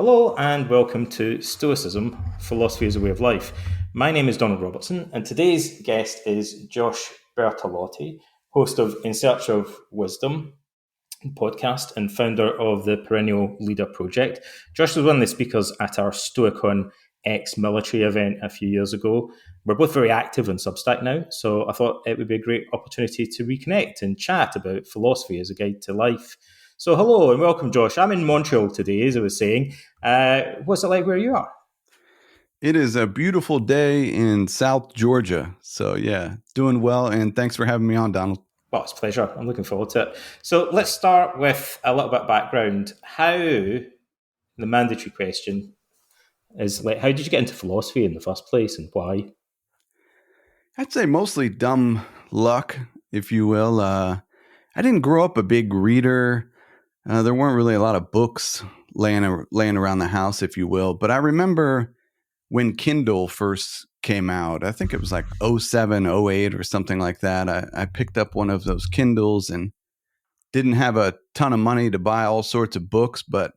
Hello and welcome to Stoicism, Philosophy as a Way of Life. My name is Donald Robertson and today's guest is Josh Bertolotti, host of In Search of Wisdom podcast and founder of the Perennial Leader Project. Josh was one of the speakers at our Stoicon ex-military event a few years ago. We're both very active on Substack now, so I thought it would be a great opportunity to reconnect and chat about philosophy as a guide to life. So hello and welcome, Josh. I'm in Montreal today, as I was saying. What's it like where you are? It is a beautiful day in South Georgia. So yeah, doing well. And thanks for having me on, Donald. Well, it's a pleasure. I'm looking forward to it. So let's start with a little bit of background. The mandatory question is like, how did you get into philosophy in the first place and why? I'd say mostly dumb luck, if you will. I didn't grow up a big reader. There weren't really a lot of books laying around the house, if you will. But I remember when Kindle first came out, I think it was like 07, 08 or something like that. I picked up one of those Kindles and didn't have a ton of money to buy all sorts of books, but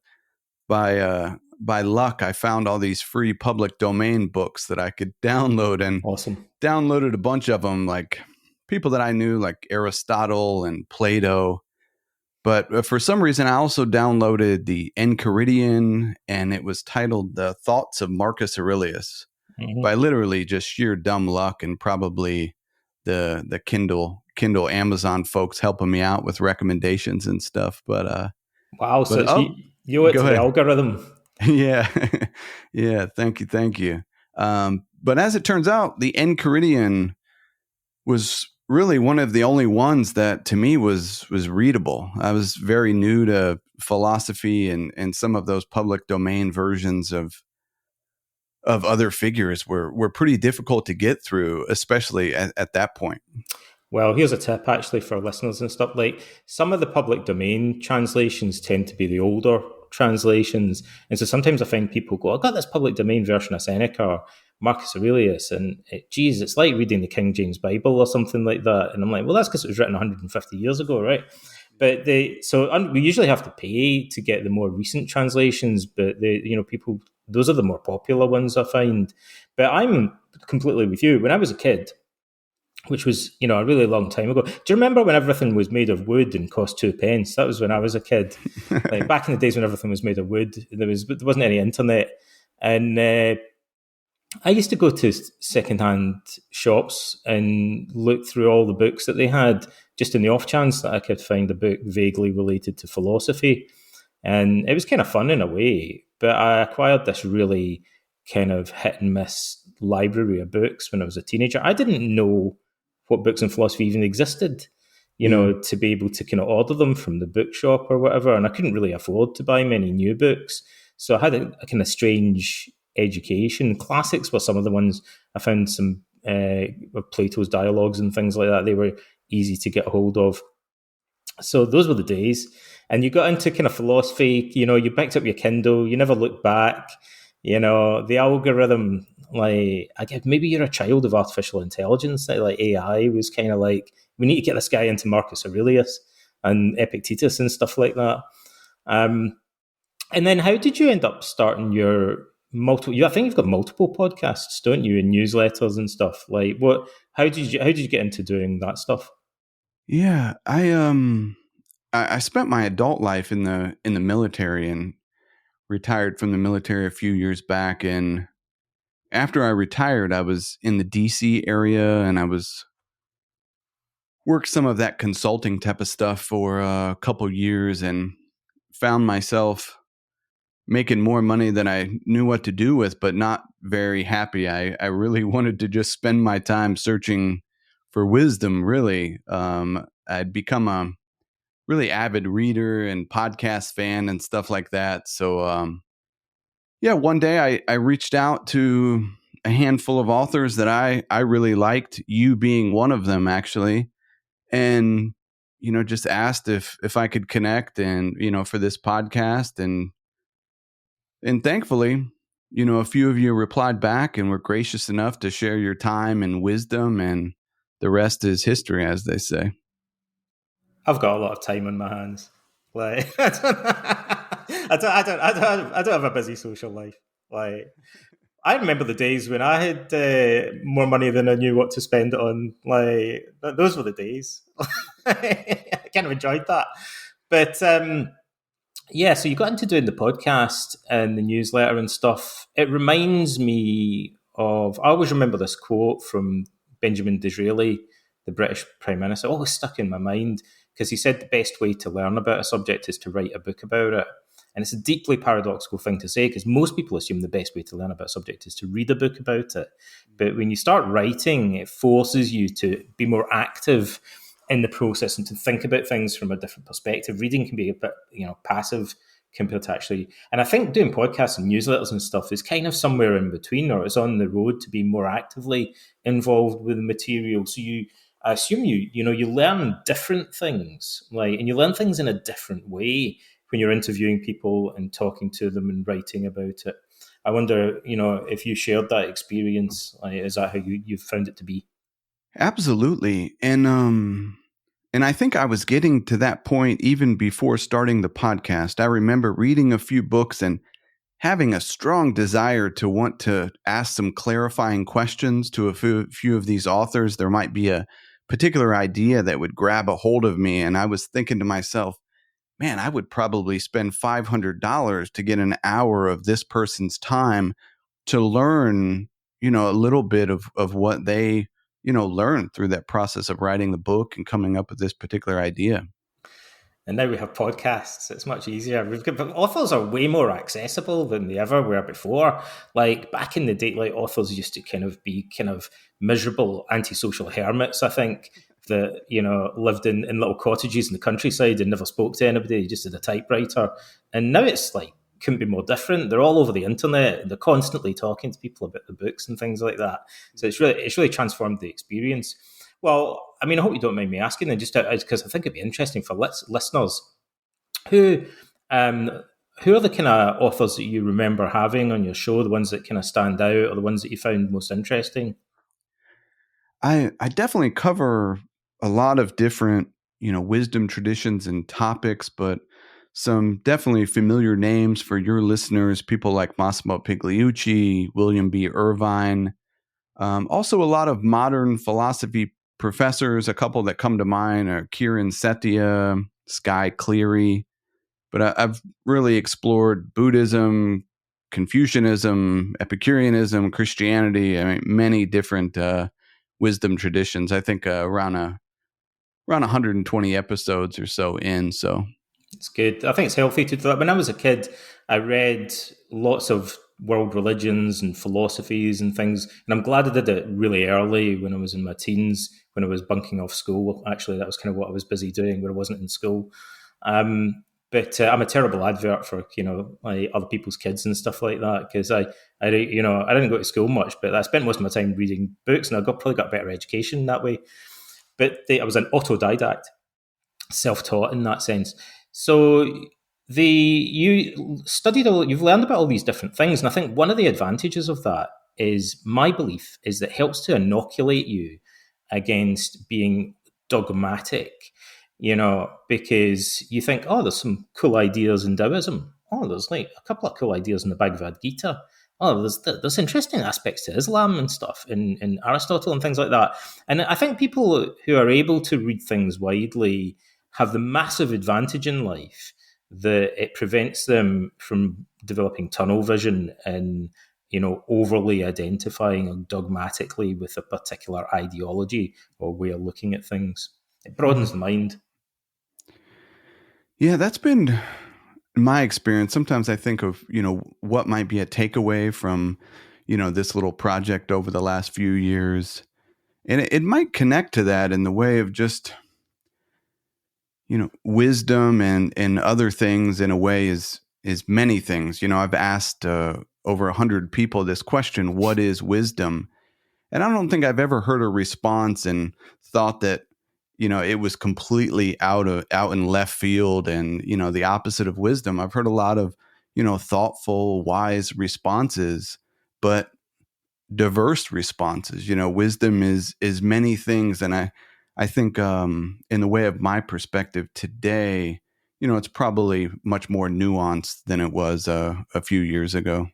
by luck, I found all these free public domain books that I could download, and Awesome. downloaded a bunch of them, like people that I knew, like Aristotle and Plato. But for some reason, I also downloaded the Enchiridion, and it was titled The Thoughts of Marcus Aurelius, by literally just sheer dumb luck and probably the Kindle Amazon folks helping me out with recommendations and stuff. Wow, so you went to the algorithm. Yeah. Yeah. Thank you. But as it turns out, the Enchiridion was really one of the only ones that to me was readable. I was very new to philosophy, and some of those public domain versions of other figures were pretty difficult to get through, especially at that point. Well, here's a tip actually for listeners and stuff. Like some of the public domain translations tend to be the older translations. And so sometimes I find people go, I got this public domain version of Seneca or Marcus Aurelius, and it's like reading the King James Bible or something like that. And I'm like, well, that's because it was written 150 years ago, right? But we usually have to pay to get the more recent translations, but people, those are the more popular ones I find. But I'm completely with you. When I was a kid, which was, a really long time ago. Do you remember when everything was made of wood and cost 2p? That was when I was a kid. Like back in the days when everything was made of wood, there wasn't any internet. And I used to go to secondhand shops and look through all the books that they had, just in the off chance that I could find a book vaguely related to philosophy. And it was kind of fun in a way, but I acquired this really kind of hit and miss library of books when I was a teenager. I didn't know what books in philosophy even existed, to be able to kind of order them from the bookshop or whatever. And I couldn't really afford to buy many new books. So I had a kind of strange education. Classics were some of the ones I found, some of Plato's dialogues and things like that. They were easy to get a hold of. So those were the days. And you got into kind of philosophy, you picked up your Kindle, you never looked back. The algorithm, like, I guess maybe you're a child of artificial intelligence. Like AI was kind of like, we need to get this guy into Marcus Aurelius and Epictetus and stuff like that. And then how did you end up starting your I think you've got multiple podcasts, don't you, and newsletters and stuff. Like, how did you get into doing that stuff? Yeah, I spent my adult life in the military and retired from the military a few years back. And after I retired, I was in the DC area, and I was worked some of that consulting type of stuff for a couple years, and found myself making more money than I knew what to do with, but not very happy. I really wanted to just spend my time searching for wisdom, really. I'd become a really avid reader and podcast fan and stuff like that. So, one day I reached out to a handful of authors that I really liked, you being one of them, actually. And, just asked if I could connect and, for this podcast. And thankfully, a few of you replied back and were gracious enough to share your time and wisdom, and the rest is history, as they say. I've got a lot of time on my hands. Like, I I don't have a busy social life. Like, I remember the days when I had more money than I knew what to spend it on. Like, those were the days. I kind of enjoyed that. But yeah, so you got into doing the podcast and the newsletter and stuff. It reminds me of, I always remember this quote from Benjamin Disraeli, the British Prime Minister, always stuck in my mind because he said the best way to learn about a subject is to write a book about it. And it's a deeply paradoxical thing to say because most people assume the best way to learn about a subject is to read a book about it. But when you start writing, it forces you to be more active in the process and to think about things from a different perspective. Reading can be a bit, passive compared to actually, and I think doing podcasts and newsletters and stuff is kind of somewhere in between, or it's on the road to be more actively involved with the material. So I assume you learn different things, like, and you learn things in a different way when you're interviewing people and talking to them and writing about it. I wonder, if you shared that experience, like, is that how you found it to be? Absolutely. And I think I was getting to that point even before starting the podcast. I remember reading a few books and having a strong desire to want to ask some clarifying questions to a few of these authors. There might be a particular idea that would grab a hold of me. And I was thinking to myself, man, I would probably spend $500 to get an hour of this person's time to learn, a little bit of what they, learned through that process of writing the book and coming up with this particular idea. And now we have podcasts. It's much easier. But authors are way more accessible than they ever were before. Like back in the day, like authors used to be miserable antisocial hermits, I think, that, lived in little cottages in the countryside and never spoke to anybody, just had a typewriter. And now it's like, couldn't be more different. They're all over the internet. They're constantly talking to people about the books and things like that. So it's really transformed the experience. Well, I mean, I hope you don't mind me asking, and just because I think it'd be interesting for listeners, who um, who are the kind of authors that you remember having on your show, the ones that kind of stand out, or the ones that you found most interesting? I definitely cover a lot of different, wisdom traditions and topics, but some definitely familiar names for your listeners, people like Massimo Pigliucci, William B. Irvine, also a lot of modern philosophy professors. A couple that come to mind are Kiran Setia, Sky Cleary, but I've really explored Buddhism, Confucianism, Epicureanism, Christianity. I mean, many different wisdom traditions. I think around 120 episodes or so in. So It's good. I think it's healthy to do that. When I was a kid, I read lots of world religions and philosophies and things. And I'm glad I did it really early when I was in my teens, when I was bunking off school. Actually, that was kind of what I was busy doing when I wasn't in school. But I'm a terrible advert for, like other people's kids and stuff like that, because I didn't go to school much, but I spent most of my time reading books, and probably got better education that way. But I was an autodidact, self-taught in that sense. So you've learned about all these different things, and I think one of the advantages of that is, my belief is, that it helps to inoculate you against being dogmatic, because you think, oh, there's some cool ideas in Taoism. Oh, there's like a couple of cool ideas in the Bhagavad Gita. Oh, there's interesting aspects to Islam and stuff in Aristotle and things like that. And I think people who are able to read things widely have the massive advantage in life that it prevents them from developing tunnel vision and, overly identifying dogmatically with a particular ideology or way of looking at things. It broadens the mind. Yeah, that's been my experience. Sometimes I think of, what might be a takeaway from, this little project over the last few years. And it might connect to that in the way of just, wisdom and other things in a way is many things. I've asked over 100 people this question, what is wisdom? And I don't think I've ever heard a response and thought that, it was completely out in left field and, the opposite of wisdom. I've heard a lot of, thoughtful, wise responses, but diverse responses. Wisdom is many things. And I think in the way of my perspective today, it's probably much more nuanced than it was a few years ago.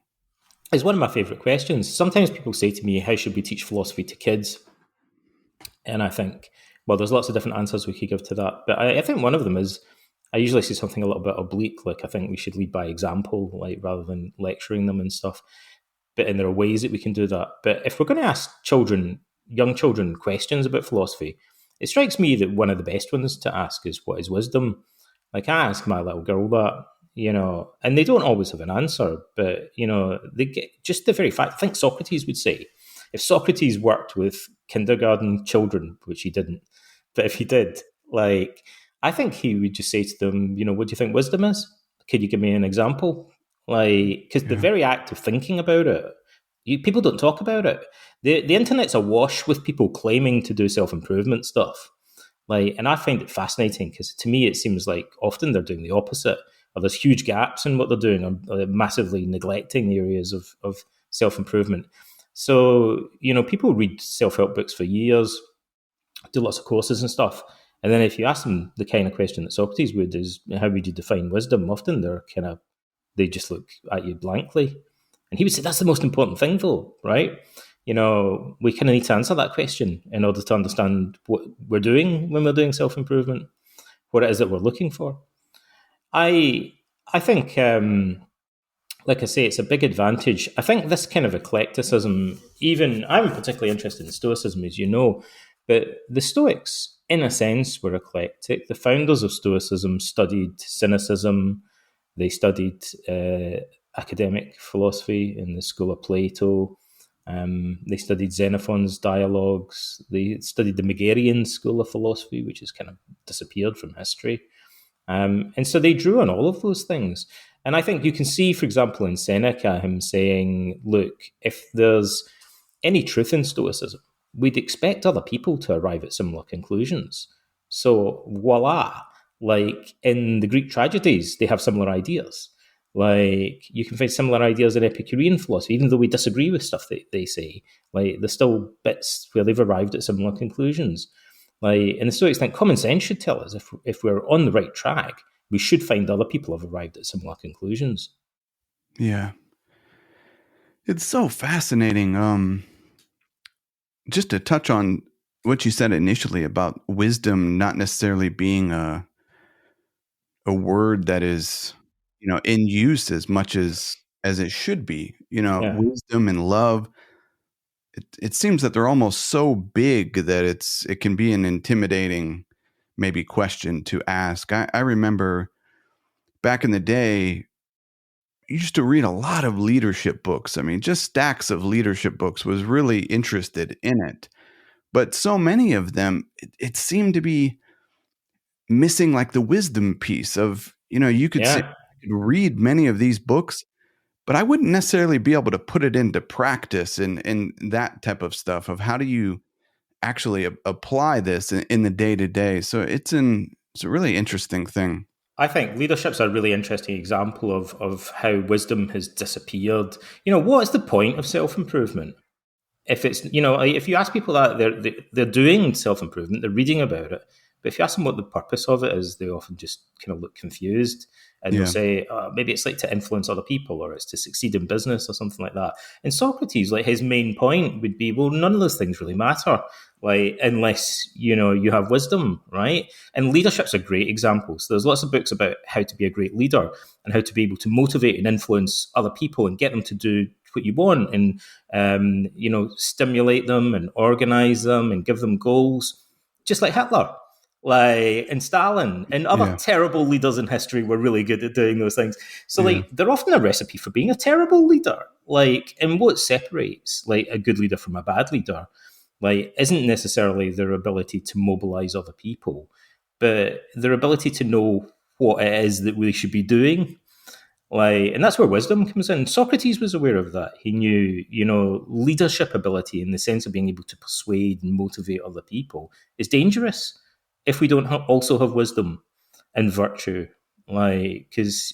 It's one of my favourite questions. Sometimes people say to me, how should we teach philosophy to kids? And I think, well, there's lots of different answers we could give to that. But I think one of them is, I usually say something a little bit oblique, like I think we should lead by example, like rather than lecturing them and stuff. And there are ways that we can do that. But if we're going to ask young children, questions about philosophy, it strikes me that one of the best ones to ask is, what is wisdom? Like I ask my little girl that, and they don't always have an answer, but they get just the very fact. I think Socrates would say, if Socrates worked with kindergarten children, which he didn't, but if he did, like, I think he would just say to them, what do you think wisdom is? Could you give me an example? Like, because the very act of thinking about it, people don't talk about it. The internet's awash with people claiming to do self-improvement stuff. Like, and I find it fascinating because to me it seems like often they're doing the opposite, or there's huge gaps in what they're doing, or they're massively neglecting areas of self-improvement. So, people read self-help books for years, do lots of courses and stuff. And then if you ask them the kind of question that Socrates would, is how would you define wisdom? Often they just look at you blankly. And he would say, that's the most important thing though, right? We kind of need to answer that question in order to understand what we're doing when we're doing self-improvement, what it is that we're looking for. I think, like I say, it's a big advantage. I think this kind of eclecticism, even I'm particularly interested in Stoicism, as you know, but the Stoics, in a sense, were eclectic. The founders of Stoicism studied Cynicism. They studied academic philosophy in the school of Plato. They studied Xenophon's dialogues. They studied the Megarian school of philosophy, which has kind of disappeared from history. And so they drew on all of those things. And I think you can see, for example, in Seneca, him saying, look, if there's any truth in Stoicism, we'd expect other people to arrive at similar conclusions. So voila, like in the Greek tragedies, they have similar ideas. Like you can find similar ideas in Epicurean philosophy, even though we disagree with stuff that they say. Like there's still bits where they've arrived at similar conclusions. Like, and the Stoics think common sense should tell us if we're on the right track, we should find other people have arrived at similar conclusions. Yeah. It's so fascinating. Just to touch on what you said initially about wisdom not necessarily being a word that is, in use as much as it should be. Wisdom and love. It seems that they're almost so big that it can be an intimidating, maybe, question to ask. I remember back in the day, you used to read a lot of leadership books. I mean, just stacks of leadership books. Was really interested in it. But so many of them, it seemed to be missing like the wisdom piece of, you could say, you could read many of these books, but I wouldn't necessarily be able to put it into practice and that type of stuff of how do you actually apply this in the day-to-day. So it's a really interesting thing. I think leadership's a really interesting example of how wisdom has disappeared. What is the point of self-improvement? If it's, if you ask people that, they're doing self-improvement, they're reading about it. But if you ask them what the purpose of it is, they often just kind of look confused. And they'll say, maybe it's like to influence other people, or it's to succeed in business or something like that. And Socrates, like his main point would be, well, none of those things really matter, like unless, you have wisdom, right? And leadership's a great example. So there's lots of books about how to be a great leader and how to be able to motivate and influence other people and get them to do what you want and, stimulate them and organize them and give them goals, just like Hitler. And Stalin and other terrible leaders in history were really good at doing those things. So they're often a recipe for being a terrible leader. And what separates a good leader from a bad leader, isn't necessarily their ability to mobilize other people, but their ability to know what it is that we should be doing. And that's where wisdom comes in. Socrates was aware of that. He knew, leadership ability in the sense of being able to persuade and motivate other people is dangerous if we don't also have wisdom and virtue. Because,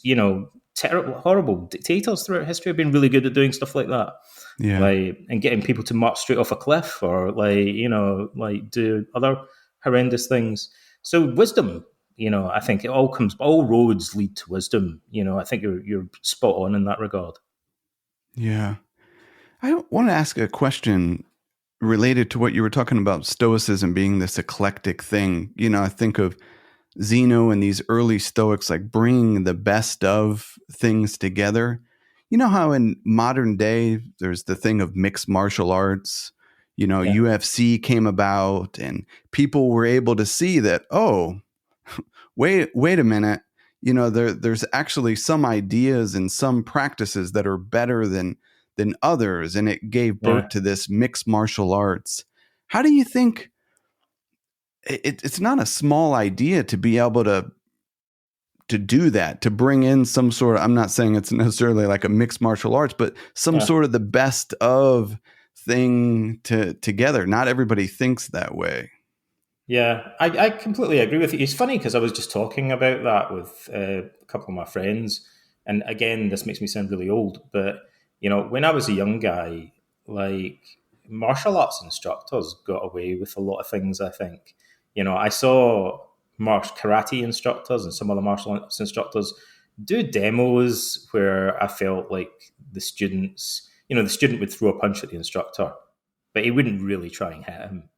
terrible, horrible dictators throughout history have been really good at doing stuff like that. Yeah. And getting people to march straight off a cliff or, do other horrendous things. So wisdom I think all roads lead to wisdom. I think you're spot on in that regard. Yeah. I want to ask a question related to what you were talking about, Stoicism being this eclectic thing. I think of Zeno and these early Stoics like bringing the best of things together. You know how in modern day there's the thing of mixed martial arts, Yeah, UFC came about and people were able to see that, oh, wait a minute, there's actually some ideas and some practices that are better than others, and it gave birth yeah, to this mixed martial arts. How do you think it's not a small idea to be able to do that, to bring in some sort of, I'm not saying it's necessarily like a mixed martial arts, but some yeah. sort of the best of thing together. Not everybody thinks that way. Yeah, I completely agree with you. It's funny because I was just talking about that with a couple of my friends, and again, this makes me sound really old, but when I was a young guy, like martial arts instructors got away with a lot of things. I think, I saw karate instructors and some other martial arts instructors do demos where I felt like the student would throw a punch at the instructor, but he wouldn't really try and hit him.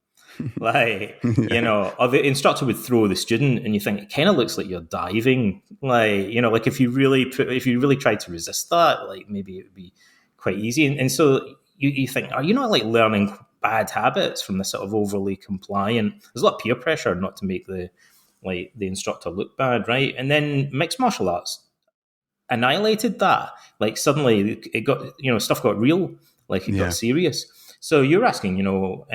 Like, Yeah. or the instructor would throw the student, and you think it kind of looks like you're diving. Like, like if you really tried to resist that, like maybe it would be quite easy. And so you think, are you not like learning bad habits from this sort of overly compliant? There's a lot of peer pressure not to make the instructor look bad, right? And then mixed martial arts annihilated that. Like suddenly it got, stuff got real, like it got Yeah. serious. So you're asking, in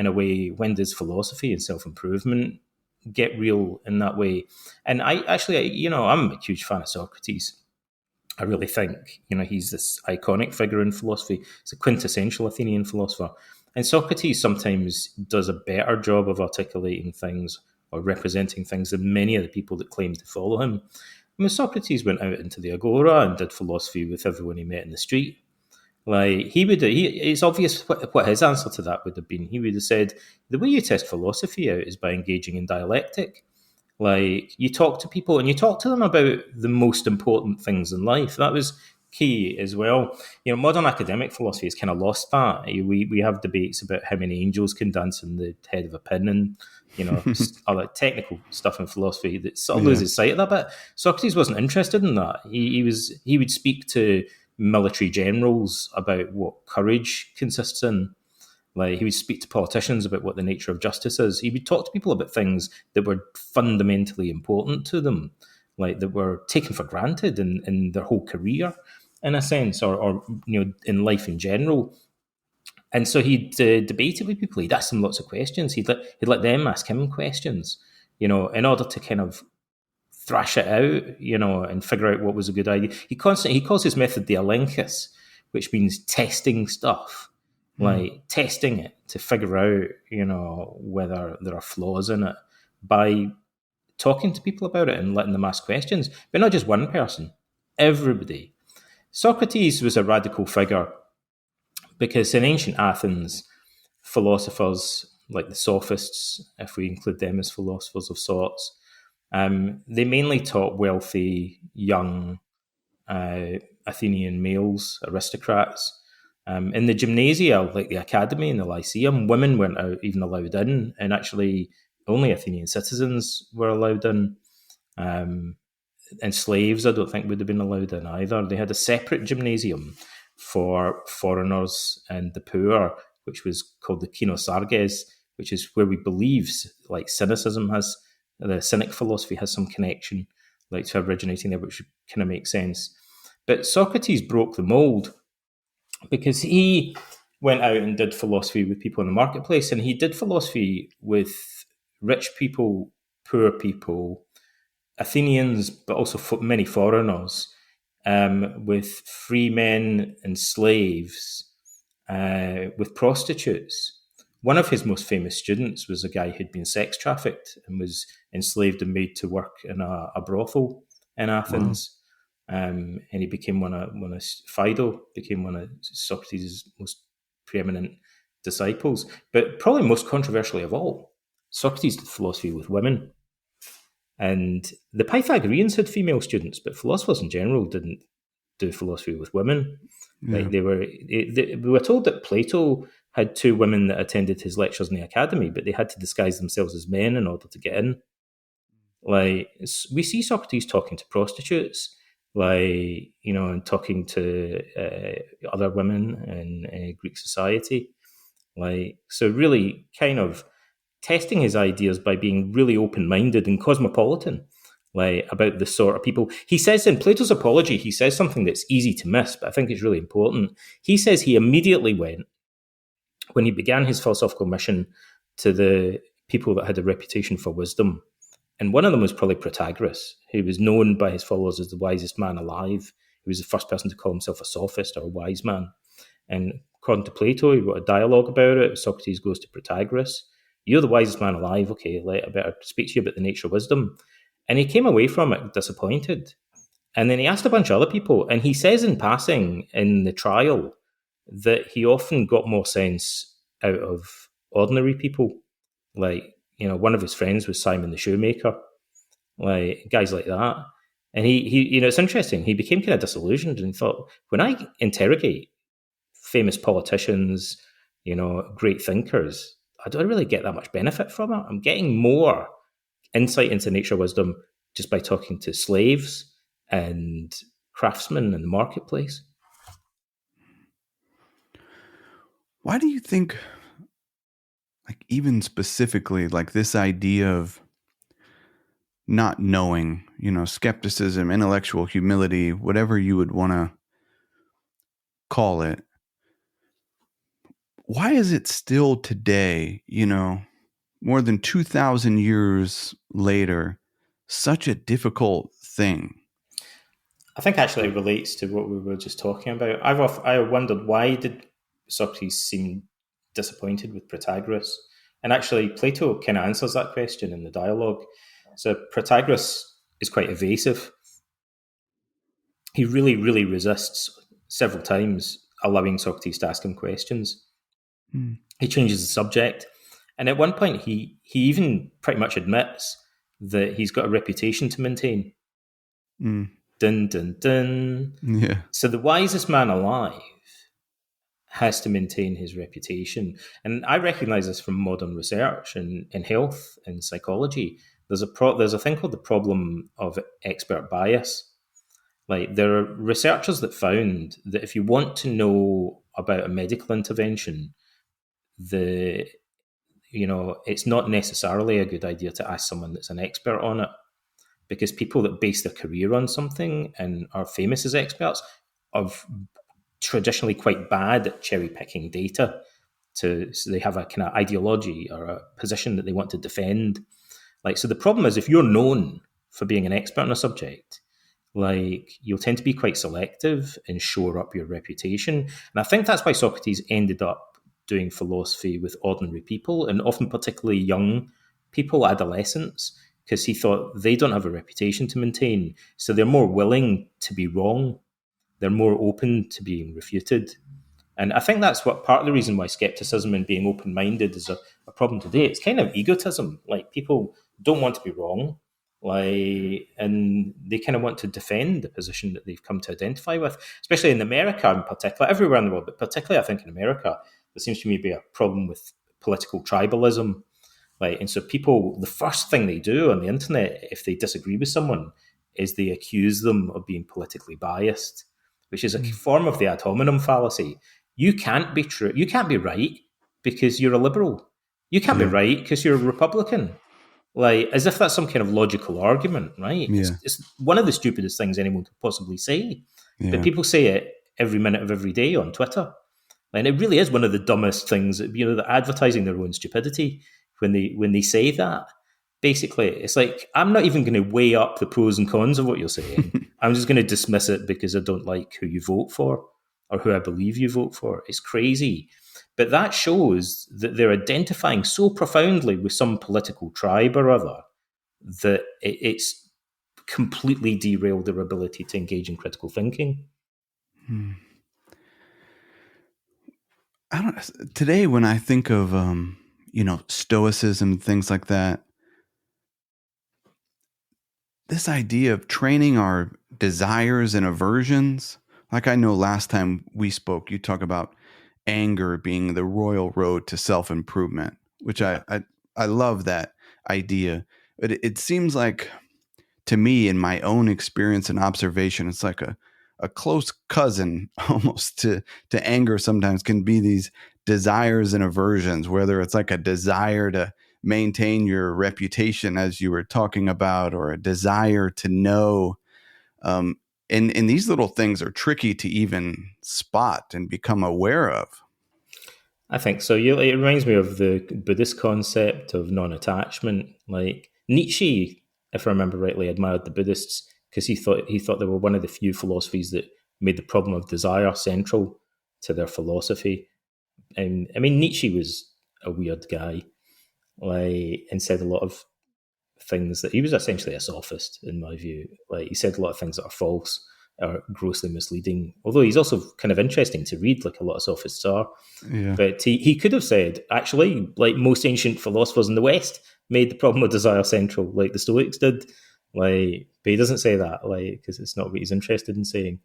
a way, when does philosophy and self improvement get real in that way? And I actually, I'm a huge fan of Socrates. I really think, he's this iconic figure in philosophy. He's a quintessential Athenian philosopher. And Socrates sometimes does a better job of articulating things or representing things than many of the people that claim to follow him. I mean, Socrates went out into the agora and did philosophy with everyone he met in the street. Like it's obvious what his answer to that would have been. He would have said, the way you test philosophy out is by engaging in dialectic. Like you talk to people and you talk to them about the most important things in life. That was key as well. Modern academic philosophy has kind of lost that. We have debates about how many angels can dance in the head of a pin and other technical stuff in philosophy that sort of Yeah. loses sight of that. But Socrates wasn't interested in that. He would speak to military generals about what courage consists in. Like he would speak to politicians about what the nature of justice is. He would talk to people about things that were fundamentally important to them, like that were taken for granted in their whole career, in a sense, or in life in general. And so he'd debated with people. He'd ask them lots of questions. He'd let them ask him questions, in order to kind of thrash it out, and figure out what was a good idea. He calls his method the elenchus, which means testing stuff, Mm. like testing it to figure out, whether there are flaws in it by talking to people about it and letting them ask questions, but not just one person, everybody. Socrates was a radical figure because in ancient Athens, philosophers like the sophists, if we include them as philosophers of sorts, they mainly taught wealthy, young uh, Athenian males, aristocrats. In the gymnasia, like the academy and the lyceum, women weren't even allowed in, and actually only Athenian citizens were allowed in. Um, and slaves, I don't think, would have been allowed in either. They had a separate gymnasium for foreigners and the poor, which was called the Kynosarges, which is where we believe, like cynicism has, the Cynic philosophy has some connection, like to originating there, which kind of makes sense. But Socrates broke the mold because he went out and did philosophy with people in the marketplace, and he did philosophy with rich people, poor people, Athenians, but also many foreigners, with free men and slaves, with prostitutes. One of his most famous students was a guy who'd been sex trafficked and was enslaved and made to work in a brothel in Wow. Athens. And he became one of Phaedo became one of Socrates' most preeminent disciples. But probably most controversially of all, Socrates did philosophy with women. And the Pythagoreans had female students, but philosophers in general didn't do philosophy with women. Yeah. Like we were told that Plato had two women that attended his lectures in the academy, but they had to disguise themselves as men in order to get in. Like we see Socrates talking to prostitutes, and talking to other women in Greek society. So really kind of testing his ideas by being really open-minded and cosmopolitan, about the sort of people. He says in Plato's Apology, he says something that's easy to miss, but I think it's really important. He says he immediately went, when he began his philosophical mission, to the people that had a reputation for wisdom. And one of them was probably Protagoras, who was known by his followers as the wisest man alive. He was the first person to call himself a sophist or a wise man. And according to Plato, he wrote a dialogue about it. Socrates goes to Protagoras. You're the wisest man alive. Okay, I better speak to you about the nature of wisdom. And he came away from it disappointed. And then he asked a bunch of other people. And he says in passing in the trial that he often got more sense out of ordinary people. One of his friends was Simon the shoemaker, guys like that. And he it's interesting. He became kind of disillusioned and thought, when I interrogate famous politicians, great thinkers, I don't really get that much benefit from it. I'm getting more insight into nature wisdom just by talking to slaves and craftsmen in the marketplace. Why do you think, like, even specifically, like this idea of not knowing, skepticism, intellectual humility, whatever you would want to call it, why is it still today, more than 2,000 years later, such a difficult thing? I think actually it relates to what we were just talking about. I wondered, why did Socrates seem disappointed with Protagoras? And actually, Plato kind of answers that question in the dialogue. So Protagoras is quite evasive. He really, really resists several times allowing Socrates to ask him questions. He changes the subject. And at one point, he even pretty much admits that he's got a reputation to maintain. Dun, dun, dun. Yeah. So the wisest man alive has to maintain his reputation. And I recognize this from modern research in health and psychology. There's a thing called the problem of expert bias. Like, there are researchers that found that if you want to know about a medical intervention, it's not necessarily a good idea to ask someone that's an expert on it, because people that base their career on something and are famous as experts are traditionally quite bad at cherry picking data. So they have a kind of ideology or a position that they want to defend. So the problem is, if you're known for being an expert on a subject, you'll tend to be quite selective and shore up your reputation. And I think that's why Socrates ended up doing philosophy with ordinary people, and often particularly young people, adolescents, because he thought they don't have a reputation to maintain. So they're more willing to be wrong. They're more open to being refuted. And I think that's what part of the reason why skepticism and being open-minded is a problem today. It's kind of egotism. People don't want to be wrong, and they kind of want to defend the position that they've come to identify with, especially in America in particular, everywhere in the world, but particularly I think in America, there seems to me to be a problem with political tribalism. And so people, the first thing they do on the internet, if they disagree with someone, is they accuse them of being politically biased, which is a form of the ad hominem fallacy. You can't be true. You can't be right because you're a liberal. You can't be right because you're a Republican. As if that's some kind of logical argument, right? Yeah. It's one of the stupidest things anyone could possibly say. Yeah. But people say it every minute of every day on Twitter. And it really is one of the dumbest things, they're advertising their own stupidity when they say that. Basically, it's like, I'm not even going to weigh up the pros and cons of what you're saying. I'm just going to dismiss it because I don't like who you vote for or who I believe you vote for. It's crazy. But that shows that they're identifying so profoundly with some political tribe or other that it's completely derailed their ability to engage in critical thinking. Today, when I think of, Stoicism, things like that, this idea of training our desires and aversions. Like I know last time we spoke, you talk about anger being the royal road to self-improvement, which I love that idea. But it seems like to me, in my own experience and observation, it's like a close cousin almost to anger sometimes can be these desires and aversions, whether it's like a desire to maintain your reputation, as you were talking about, or a desire to know. Um, and these little things are tricky to even spot and become aware of. I think so. It reminds me of the Buddhist concept of non-attachment. Like Nietzsche, if I remember rightly, admired the Buddhists because he thought they were one of the few philosophies that made the problem of desire central to their philosophy. And I mean, Nietzsche was a weird guy, like, and said a lot of things that he was essentially a sophist, in my view. Like, he said a lot of things that are false or grossly misleading. Although he's also kind of interesting to read, like a lot of sophists are. Yeah. But he could have said, actually, like most ancient philosophers in the West made the problem of desire central, like the Stoics did. Like, but he doesn't say that, like, because it's not what he's interested in saying.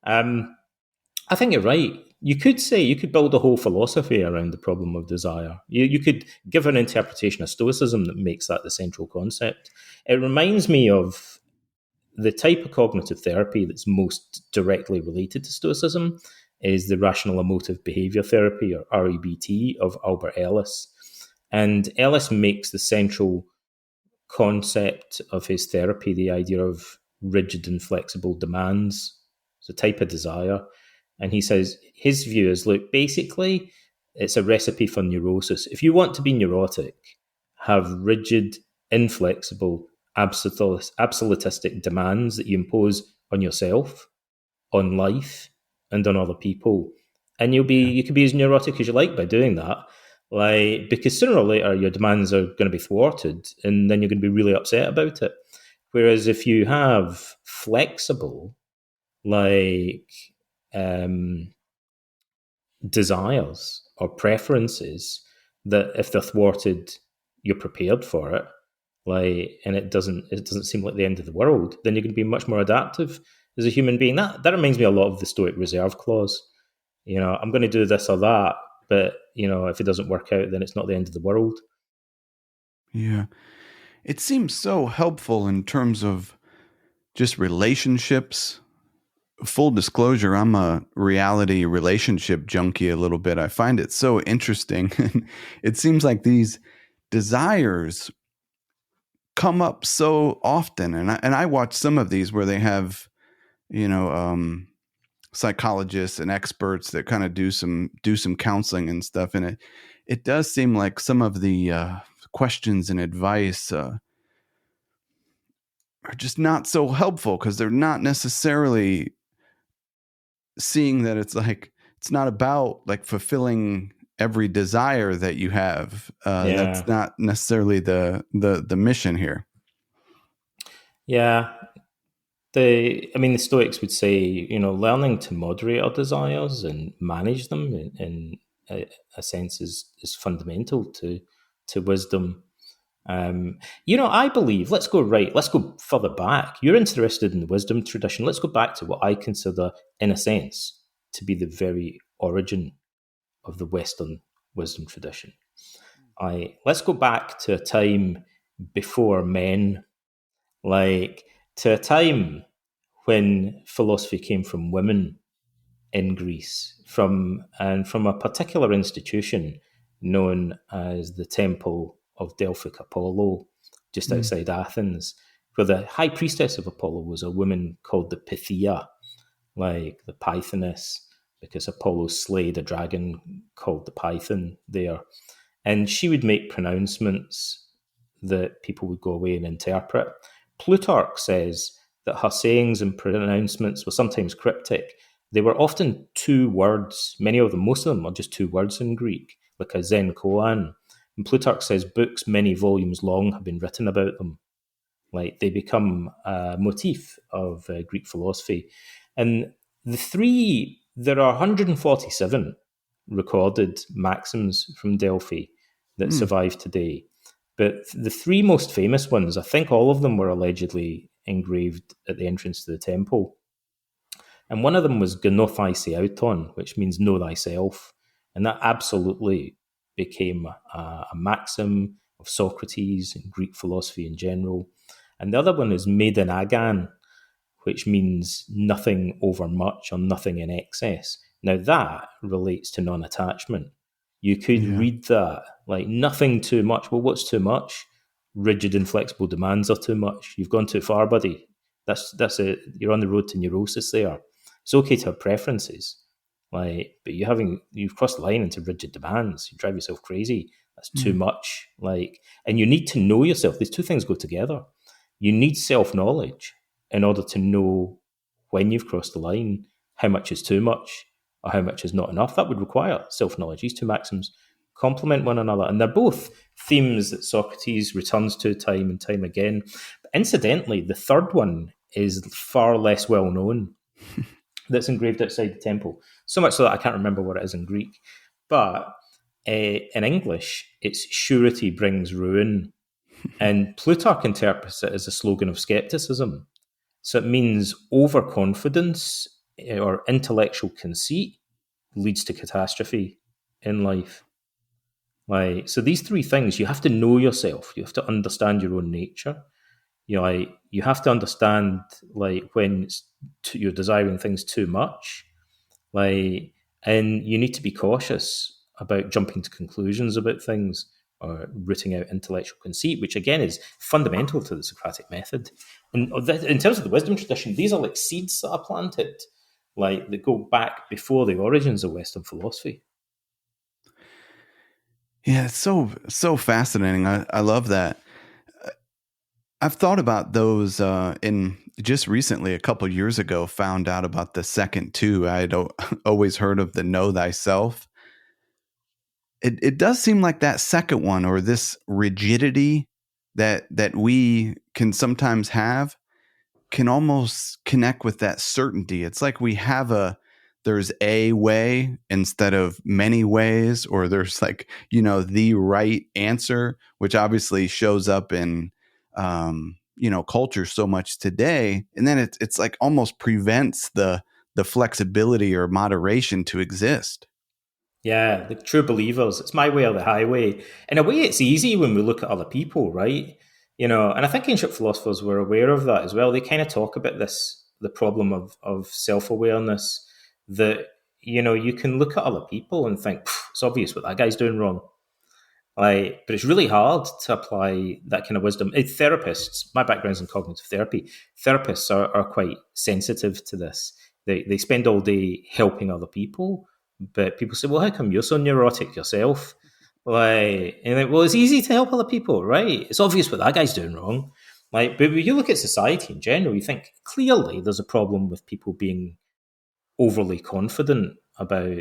I think you're right. You could build a whole philosophy around the problem of desire. You could give an interpretation of Stoicism that makes that the central concept. It reminds me of the type of cognitive therapy that's most directly related to Stoicism is the rational emotive behavior therapy, or REBT, of Albert Ellis. And Ellis makes the central concept of his therapy the idea of rigid and flexible demands. It's a type of desire. And he says his view is, look, basically, it's a recipe for neurosis. If you want to be neurotic, have rigid, inflexible, absolutistic demands that you impose on yourself, on life, and on other people. And you can be as neurotic as you like by doing that. Like, because sooner or later your demands are going to be thwarted, and then you're going to be really upset about it. Whereas if you have flexible, like, desires or preferences that if they're thwarted, you're prepared for it, like, and it doesn't seem like the end of the world, then you're going to be much more adaptive as a human being. That reminds me a lot of the Stoic reserve clause. I'm going to do this or that, but if it doesn't work out, then it's not the end of the world. Yeah. It seems so helpful in terms of just relationships. Full disclosure, I'm a reality relationship junkie a little bit. I find it so interesting. It seems like these desires come up so often. And I watch some of these where they have, psychologists and experts that kind of do some counseling and stuff. And it does seem like some of the questions and advice are just not so helpful because they're not necessarily seeing that it's not about like fulfilling every desire that you have. That's not necessarily the mission here. Yeah. The Stoics would say, learning to moderate our desires and manage them in a sense is fundamental to wisdom. I believe, let's go further back. You're interested in the wisdom tradition. Let's go back to what I consider, in a sense, to be the very origin of the Western wisdom tradition. Let's go back to a time before men, like to a time when philosophy came from women in Greece, from a particular institution known as the Temple of Delphic Apollo, just outside Athens, where the high priestess of Apollo was a woman called the Pythia, like the Pythoness, because Apollo slayed a dragon called the Python there. And she would make pronouncements that people would go away and interpret. Plutarch says that her sayings and pronouncements were sometimes cryptic. They were often two words. Most of them are just two words in Greek, like a zen koan. And Plutarch says books many volumes long have been written about them. Like, they become a motif of Greek philosophy. And there are 147 recorded maxims from Delphi that survive today. But the three most famous ones, I think all of them were allegedly engraved at the entrance to the temple. And one of them was Gnothai auton, which means know thyself. And that absolutely became a maxim of Socrates and Greek philosophy in general. And the other one is Maiden Agan, which means nothing over much or nothing in excess. Now that relates to non-attachment. You could Yeah. read that like nothing too much. Well, what's too much? Rigid, inflexible demands are too much. You've gone too far, buddy. That's it. You're on the road to neurosis there. It's okay to have preferences, like, but you've crossed the line into rigid demands. You drive yourself crazy. That's too Mm. much. Like, and you need to know yourself. These two things go together. You need self knowledge in order to know when you've crossed the line, how much is too much or how much is not enough. That would require self knowledge. These two maxims complement one another, and they're both themes that Socrates returns to time and time again. But incidentally, the third one is far less well known. That's engraved outside the temple, so much so that I can't remember what it is in Greek. But in English, it's surety brings ruin. And Plutarch interprets it as a slogan of skepticism. So it means overconfidence or intellectual conceit leads to catastrophe in life. Like, so these three things, you have to know yourself. You have to understand your own nature. You have to understand like when you're desiring things too much, like, and you need to be cautious about jumping to conclusions about things or rooting out intellectual conceit, which again is fundamental to the Socratic method. And in terms of the wisdom tradition, these are like seeds that are planted, like that go back before the origins of Western philosophy. Yeah, it's so fascinating. I love that. I've thought about those in just recently, a couple years ago, found out about the second two. I'd always heard of the know thyself. It does seem like that second one, or this rigidity that we can sometimes have, can almost connect with that certainty. It's like we have there's a way instead of many ways, or there's like, the right answer, which obviously shows up in, culture so much today. And then it's like almost prevents the flexibility or moderation to exist. Yeah, the true believers. It's my way or the highway. In a way, it's easy when we look at other people, right? And I think ancient philosophers were aware of that as well. They kind of talk about the problem of self awareness, that, you can look at other people and think, it's obvious what that guy's doing wrong. Like, but it's really hard to apply that kind of wisdom. Therapists, my background's in cognitive therapy, therapists are quite sensitive to this. They spend all day helping other people, but people say, well, how come you're so neurotic yourself? Like, and like, well, it's easy to help other people, right? It's obvious what that guy's doing wrong. Like, but when you look at society in general, you think clearly there's a problem with people being overly confident about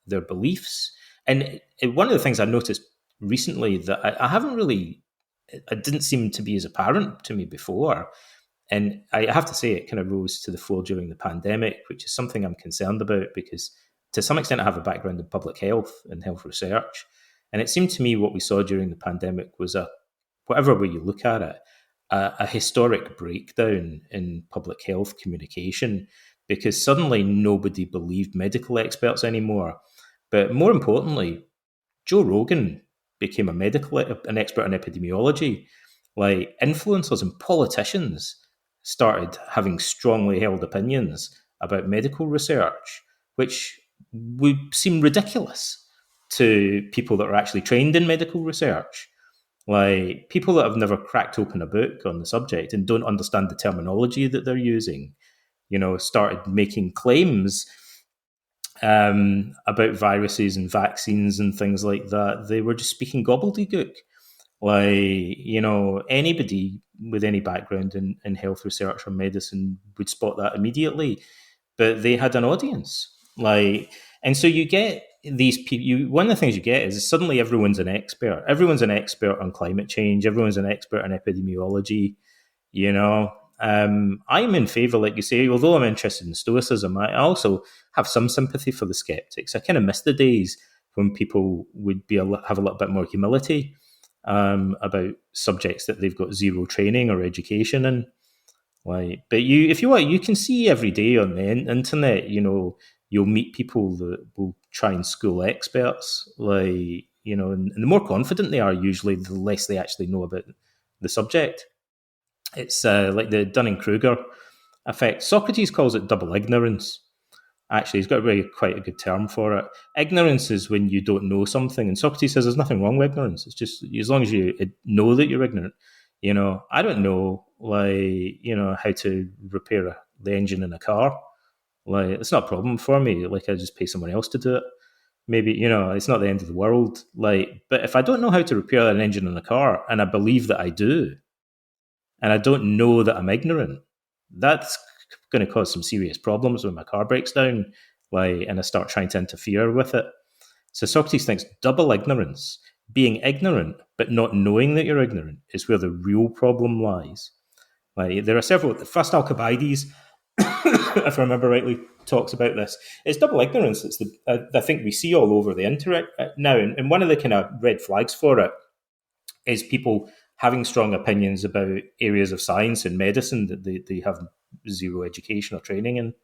their beliefs. And one of the things I noticed recently that I haven't really, it didn't seem to be as apparent to me before. And I have to say, it kind of rose to the fore during the pandemic, which is something I'm concerned about because to some extent I have a background in public health and health research. And it seemed to me what we saw during the pandemic was whatever way you look at it, a historic breakdown in public health communication because suddenly nobody believed medical experts anymore. But more importantly, Joe Rogan became an expert in epidemiology. Like influencers and politicians started having strongly held opinions about medical research, which would seem ridiculous to people that are actually trained in medical research. Like people that have never cracked open a book on the subject and don't understand the terminology that they're using, started making claims about viruses and vaccines and things like that. They were just speaking gobbledygook. Like, anybody with any background in health research or medicine would spot that immediately. But they had an audience. Like, and so you get these people. One of the things you get is suddenly everyone's an expert. Everyone's an expert on climate change. Everyone's an expert on epidemiology. You know, I'm in favor, like you say, although I'm interested in Stoicism, I also have some sympathy for the skeptics. I kind of miss the days when people would have a little bit more humility about subjects that they've got zero training or education in. Like, but if you want, you can see every day on the internet, you'll meet people that will try and school experts. Like, and the more confident they are, usually, the less they actually know about the subject. It's like the Dunning-Kruger effect. Socrates calls it double ignorance. Actually, he's got quite a good term for it. Ignorance is when you don't know something, and Socrates says there's nothing wrong with ignorance. It's just as long as you know that you're ignorant. I don't know, how to repair the engine in a car. Like, it's not a problem for me. Like, I just pay someone else to do it. Maybe, it's not the end of the world. Like, but if I don't know how to repair an engine in a car, and I believe that I do, and I don't know that I'm ignorant, that's going to cause some serious problems when my car breaks down, and I start trying to interfere with it. So Socrates thinks double ignorance, being ignorant but not knowing that you're ignorant, is where the real problem lies. Like, there are several. The first Alcibiades, if I remember rightly, talks about this. It's double ignorance. It's I think we see all over the internet now, and one of the kind of red flags for it is people having strong opinions about areas of science and medicine that they have zero education or training in.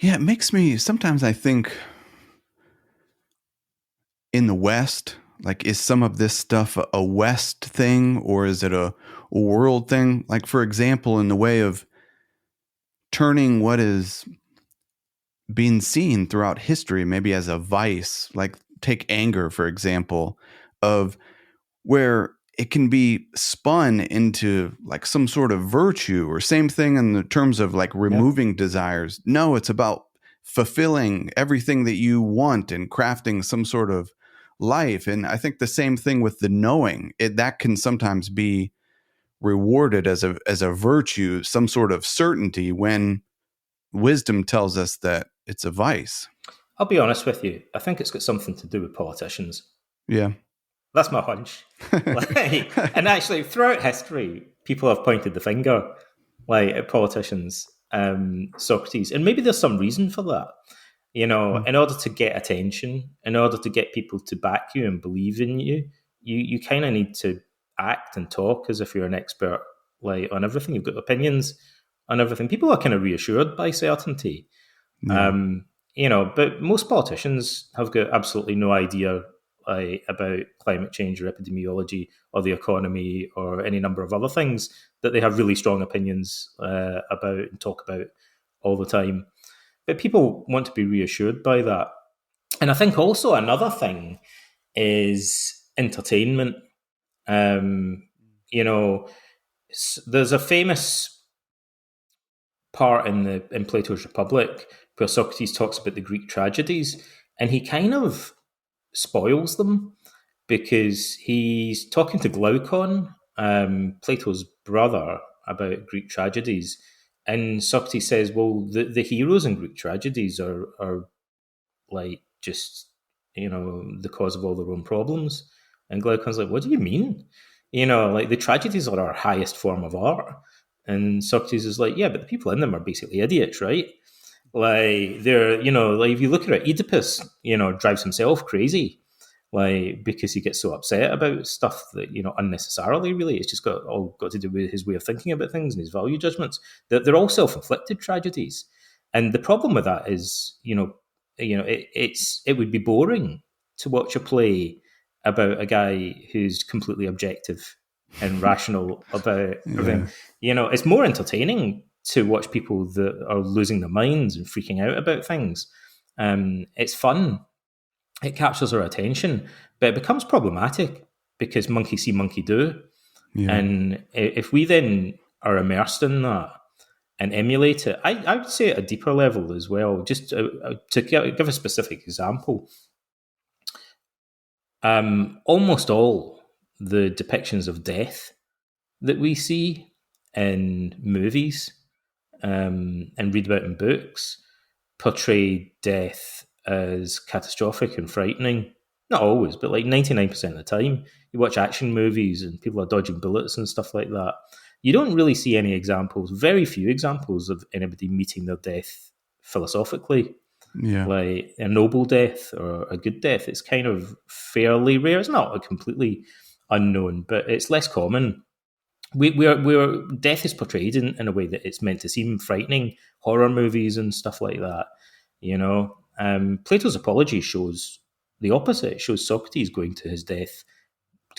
Yeah, it makes me, sometimes I think in the West, like, is some of this stuff a West thing, or is it a world thing? Like, for example, in the way of turning what is being seen throughout history maybe as a vice, like take anger, for example, of where it can be spun into like some sort of virtue, or same thing in the terms of like removing desires. No, it's about fulfilling everything that you want and crafting some sort of life. And I think the same thing with the knowing, that can sometimes be rewarded as a virtue, some sort of certainty, when wisdom tells us that it's a vice. I'll be honest with you. I think it's got something to do with politicians. Yeah. That's my hunch. And actually, throughout history, people have pointed the finger at politicians, Socrates, and maybe there's some reason for that. In order to get attention, in order to get people to back you and believe in you, you kind of need to act and talk as if you're an expert, on everything. You've got opinions on everything. People are kind of reassured by certainty. Yeah. But most politicians have got absolutely no idea about climate change or epidemiology or the economy or any number of other things that they have really strong opinions about and talk about all the time. But people want to be reassured by that. And I think also another thing is entertainment. There's a famous part in Plato's Republic where Socrates talks about the Greek tragedies, and he kind of spoils them because he's talking to Glaucon, Plato's brother, about Greek tragedies. And Socrates says, well, the heroes in Greek tragedies are just, the cause of all their own problems. And Glaucon's like, what do you mean? The tragedies are our highest form of art. And Socrates is like, yeah, but the people in them are basically idiots, right? They're, if you look at it, Oedipus, drives himself crazy, because he gets so upset about stuff that, unnecessarily, really. It's just got to do with his way of thinking about things and his value judgments. They're all self-inflicted tragedies. And the problem with that is, it would be boring to watch a play about a guy who's completely objective and rational about everything. It's more entertaining to watch people that are losing their minds and freaking out about things. It's fun. It captures our attention, but it becomes problematic because monkey see, monkey do. Yeah. And if we then are immersed in that and emulate it, I would say at a deeper level as well, just to give a specific example, almost all the depictions of death that we see in movies and read about in books portray death as catastrophic and frightening. Not always, but 99% of the time. You watch action movies and people are dodging bullets and stuff like that. You don't really see any examples, very few examples of anybody meeting their death philosophically. Yeah. like a noble death or a good death. It's kind of fairly rare. It's not a completely unknown, but it's less common. We're death is portrayed in a way that it's meant to seem frightening. Horror movies and stuff like that. Plato's Apology shows the opposite. It shows Socrates going to his death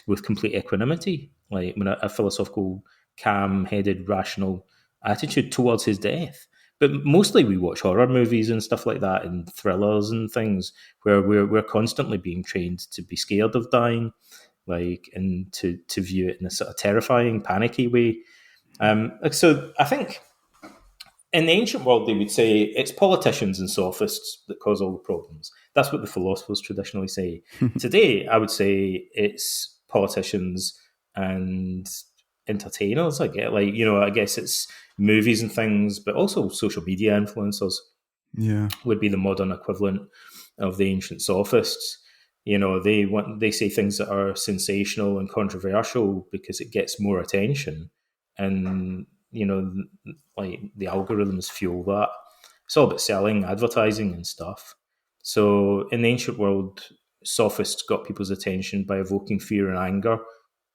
with complete equanimity, like when a philosophical, calm-headed, rational attitude towards his death. But mostly we watch horror movies and stuff like that, and thrillers and things where we're constantly being trained to be scared of dying, like, and to view it in a sort of terrifying, panicky way. So I think in the ancient world, they would say it's politicians and sophists that cause all the problems. That's what the philosophers traditionally say. Today, I would say it's politicians and entertainers. I guess it's movies and things, but also social media influencers Yeah. would be the modern equivalent of the ancient sophists. They say things that are sensational and controversial because it gets more attention, and like the algorithms fuel that. It's all about selling, advertising, and stuff. So in the ancient world, sophists got people's attention by evoking fear and anger.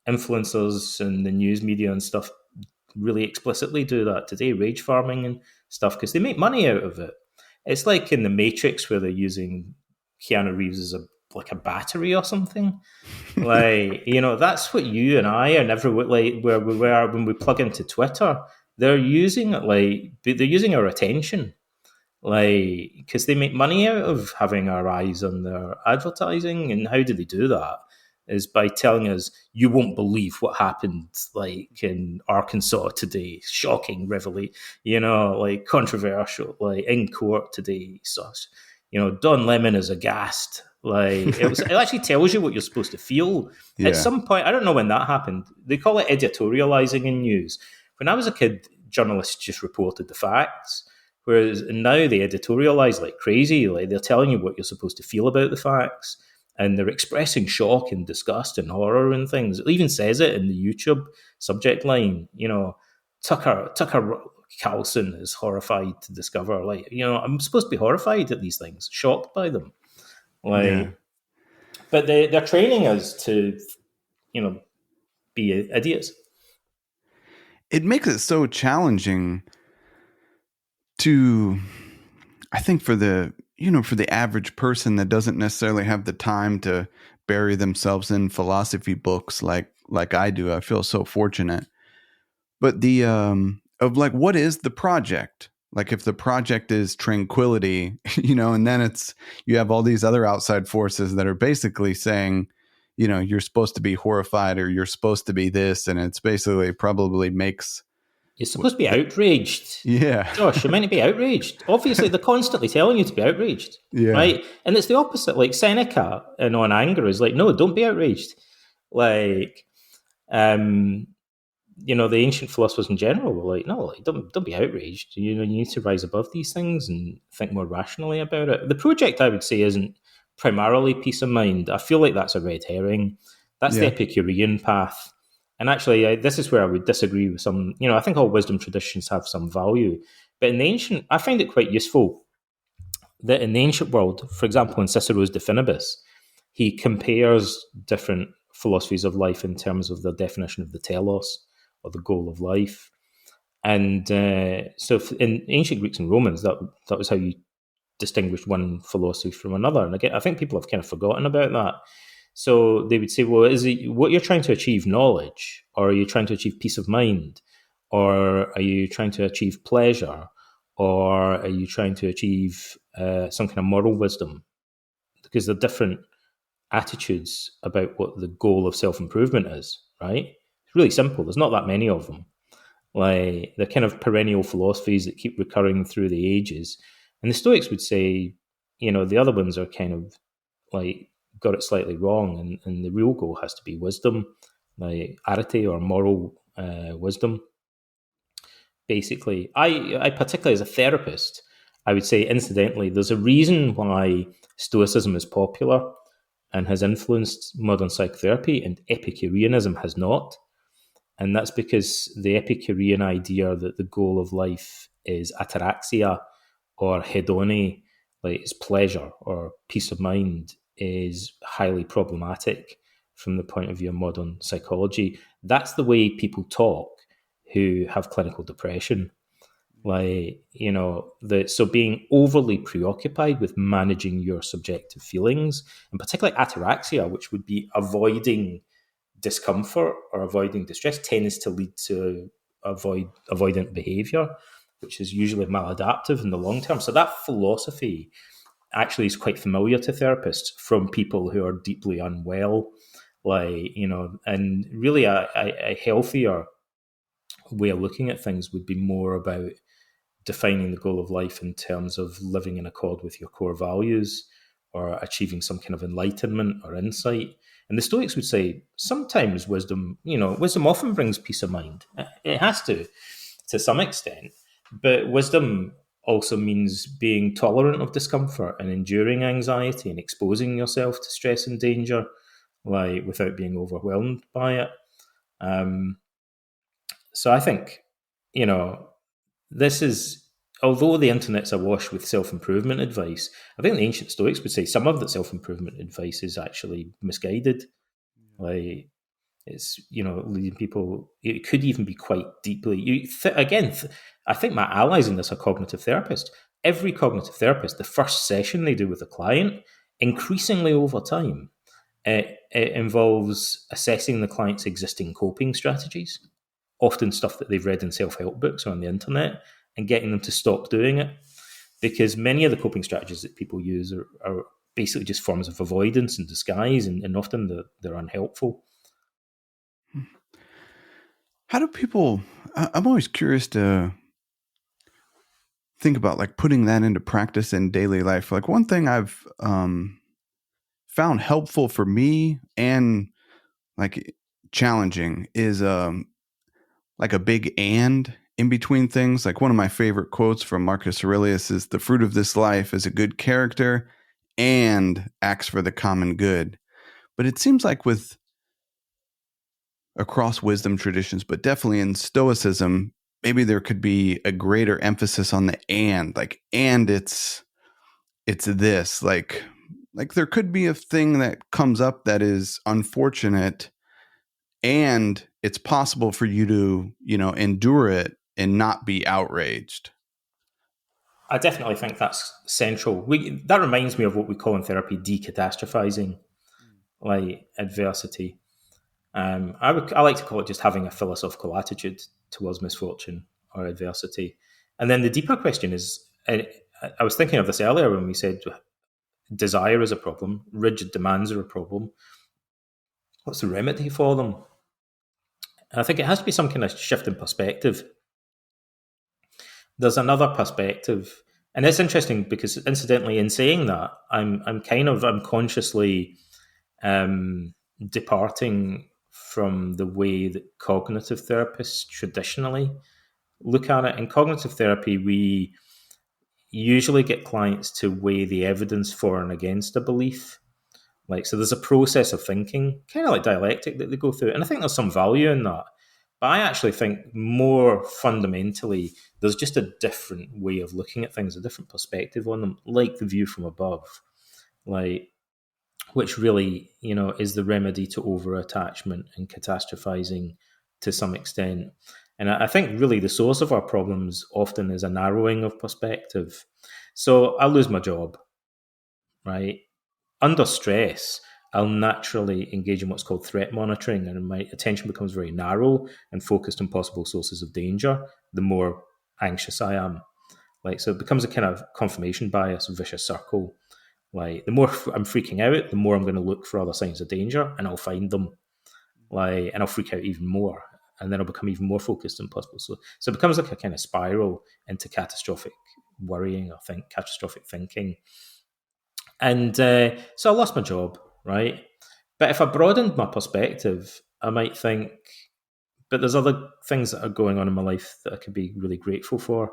Influencers and the news media and stuff really explicitly do that today, rage farming and stuff, because they make money out of it. It's like in the Matrix where they're using Keanu Reeves as like a battery or something. That's what you and I are never like where we are when we plug into Twitter. They're using it they're using our attention, because they make money out of having our eyes on their advertising. And how do they do that? Is by telling us, you won't believe what happened, like in Arkansas today, shocking revelation, like controversial, like in court today, such, Don Lemon is aghast. It actually tells you what you're supposed to feel. Yeah. At some point, I don't know when that happened. They call it editorializing in news. When I was a kid, journalists just reported the facts. Whereas now they editorialize like crazy. Like they're telling you what you're supposed to feel about the facts, and they're expressing shock and disgust and horror and things. It even says it in the YouTube subject line. Tucker Carlson is horrified to discover. I'm supposed to be horrified at these things, shocked by them. Yeah. But they're training us to, be idiots. It makes it so challenging to, I think, for the average person that doesn't necessarily have the time to bury themselves in philosophy books like I do. I feel so fortunate. But the of like, what is the project? Like, if the project is tranquility, and then you have all these other outside forces that are basically saying, you're supposed to be horrified or you're supposed to be this, and it's basically probably makes. You're supposed to be outraged. Yeah. Josh, you're meant to be outraged. Obviously, they're constantly telling you to be outraged. Yeah. Right? And it's the opposite. Like Seneca On Anger is like, no, don't be outraged. The ancient philosophers in general were like, no, don't be outraged. You need to rise above these things and think more rationally about it. The project, I would say, isn't primarily peace of mind. I feel like that's a red herring. That's the Epicurean path. And actually, this is where I would disagree with some. I think all wisdom traditions have some value, but in the ancient, I find it quite useful that in the ancient world, for example, in Cicero's De Finibus, he compares different philosophies of life in terms of the definition of the telos, or the goal of life. And so in ancient Greeks and Romans, that was how you distinguished one philosophy from another. And again, I think people have kind of forgotten about that. So they would say, well, is it what you're trying to achieve, knowledge, or are you trying to achieve peace of mind, or are you trying to achieve pleasure, or are you trying to achieve some kind of moral wisdom? Because they're different attitudes about what the goal of self-improvement is, right? It's really simple. There's not that many of them. They're kind of perennial philosophies that keep recurring through the ages. And the Stoics would say, the other ones are kind of like got it slightly wrong, and the real goal has to be wisdom, like arete or moral wisdom. Basically, I particularly as a therapist, I would say, incidentally, there's a reason why Stoicism is popular and has influenced modern psychotherapy, and Epicureanism has not. And that's because the Epicurean idea that the goal of life is ataraxia or hedone, like is pleasure or peace of mind, is highly problematic from the point of view of modern psychology. That's the way people talk who have clinical depression. Like, so being overly preoccupied with managing your subjective feelings, and particularly ataraxia, which would be avoiding discomfort or avoiding distress, tends to lead to avoidant behavior, which is usually maladaptive in the long term. So that philosophy actually is quite familiar to therapists from people who are deeply unwell, and really a healthier way of looking at things would be more about defining the goal of life in terms of living in accord with your core values or achieving some kind of enlightenment or insight. And the Stoics would say sometimes wisdom often brings peace of mind. It has to some extent. But wisdom also means being tolerant of discomfort and enduring anxiety and exposing yourself to stress and danger, like without being overwhelmed by it. So I think, you know, this is, although the internet's awash with self-improvement advice, I think the ancient Stoics would say some of the self-improvement advice is actually misguided. Like, it's, leading people, it could even be quite deeply, I think my allies in this are cognitive therapists. Every cognitive therapist, the first session they do with a client, increasingly over time, it involves assessing the client's existing coping strategies, often stuff that they've read in self-help books or on the internet, and getting them to stop doing it. Because many of the coping strategies that people use are basically just forms of avoidance and disguise, and often they're unhelpful. How do people, I'm always curious to think about like putting that into practice in daily life. Like one thing I've found helpful for me and like challenging is like a big and in between things. Like one of my favorite quotes from Marcus Aurelius is, "The fruit of this life is a good character and acts for the common good." But it seems like with across wisdom traditions, but definitely in Stoicism, maybe there could be a greater emphasis on the and, like, and it's this, like there could be a thing that comes up that is unfortunate, and it's possible for you to, endure it and not be outraged. I definitely think that's central. That reminds me of what we call in therapy decatastrophizing, like adversity. I like to call it just having a philosophical attitude towards misfortune or adversity. And then the deeper question is, I was thinking of this earlier when we said desire is a problem, rigid demands are a problem. What's the remedy for them? And I think it has to be some kind of shift in perspective. There's another perspective, and it's interesting because, incidentally, in saying that, I'm consciously departing from the way that cognitive therapists traditionally look at it. In cognitive therapy, we usually get clients to weigh the evidence for and against a belief. So there's a process of thinking, kind of like dialectic, that they go through. And I think there's some value in that. But I actually think more fundamentally, there's just a different way of looking at things, a different perspective on them, like the view from above, which really, is the remedy to over-attachment and catastrophizing to some extent. And I think really the source of our problems often is a narrowing of perspective. So I lose my job, right? Under stress, I'll naturally engage in what's called threat monitoring, and my attention becomes very narrow and focused on possible sources of danger the more anxious I am. So it becomes a kind of confirmation bias, vicious circle. The more I'm freaking out, the more I'm going to look for other signs of danger, and I'll find them. And I'll freak out even more, and then I'll become even more focused on possible. So it becomes like a kind of spiral into catastrophic worrying, or catastrophic thinking. And so I lost my job, right? But if I broadened my perspective, I might think, but there's other things that are going on in my life that I could be really grateful for.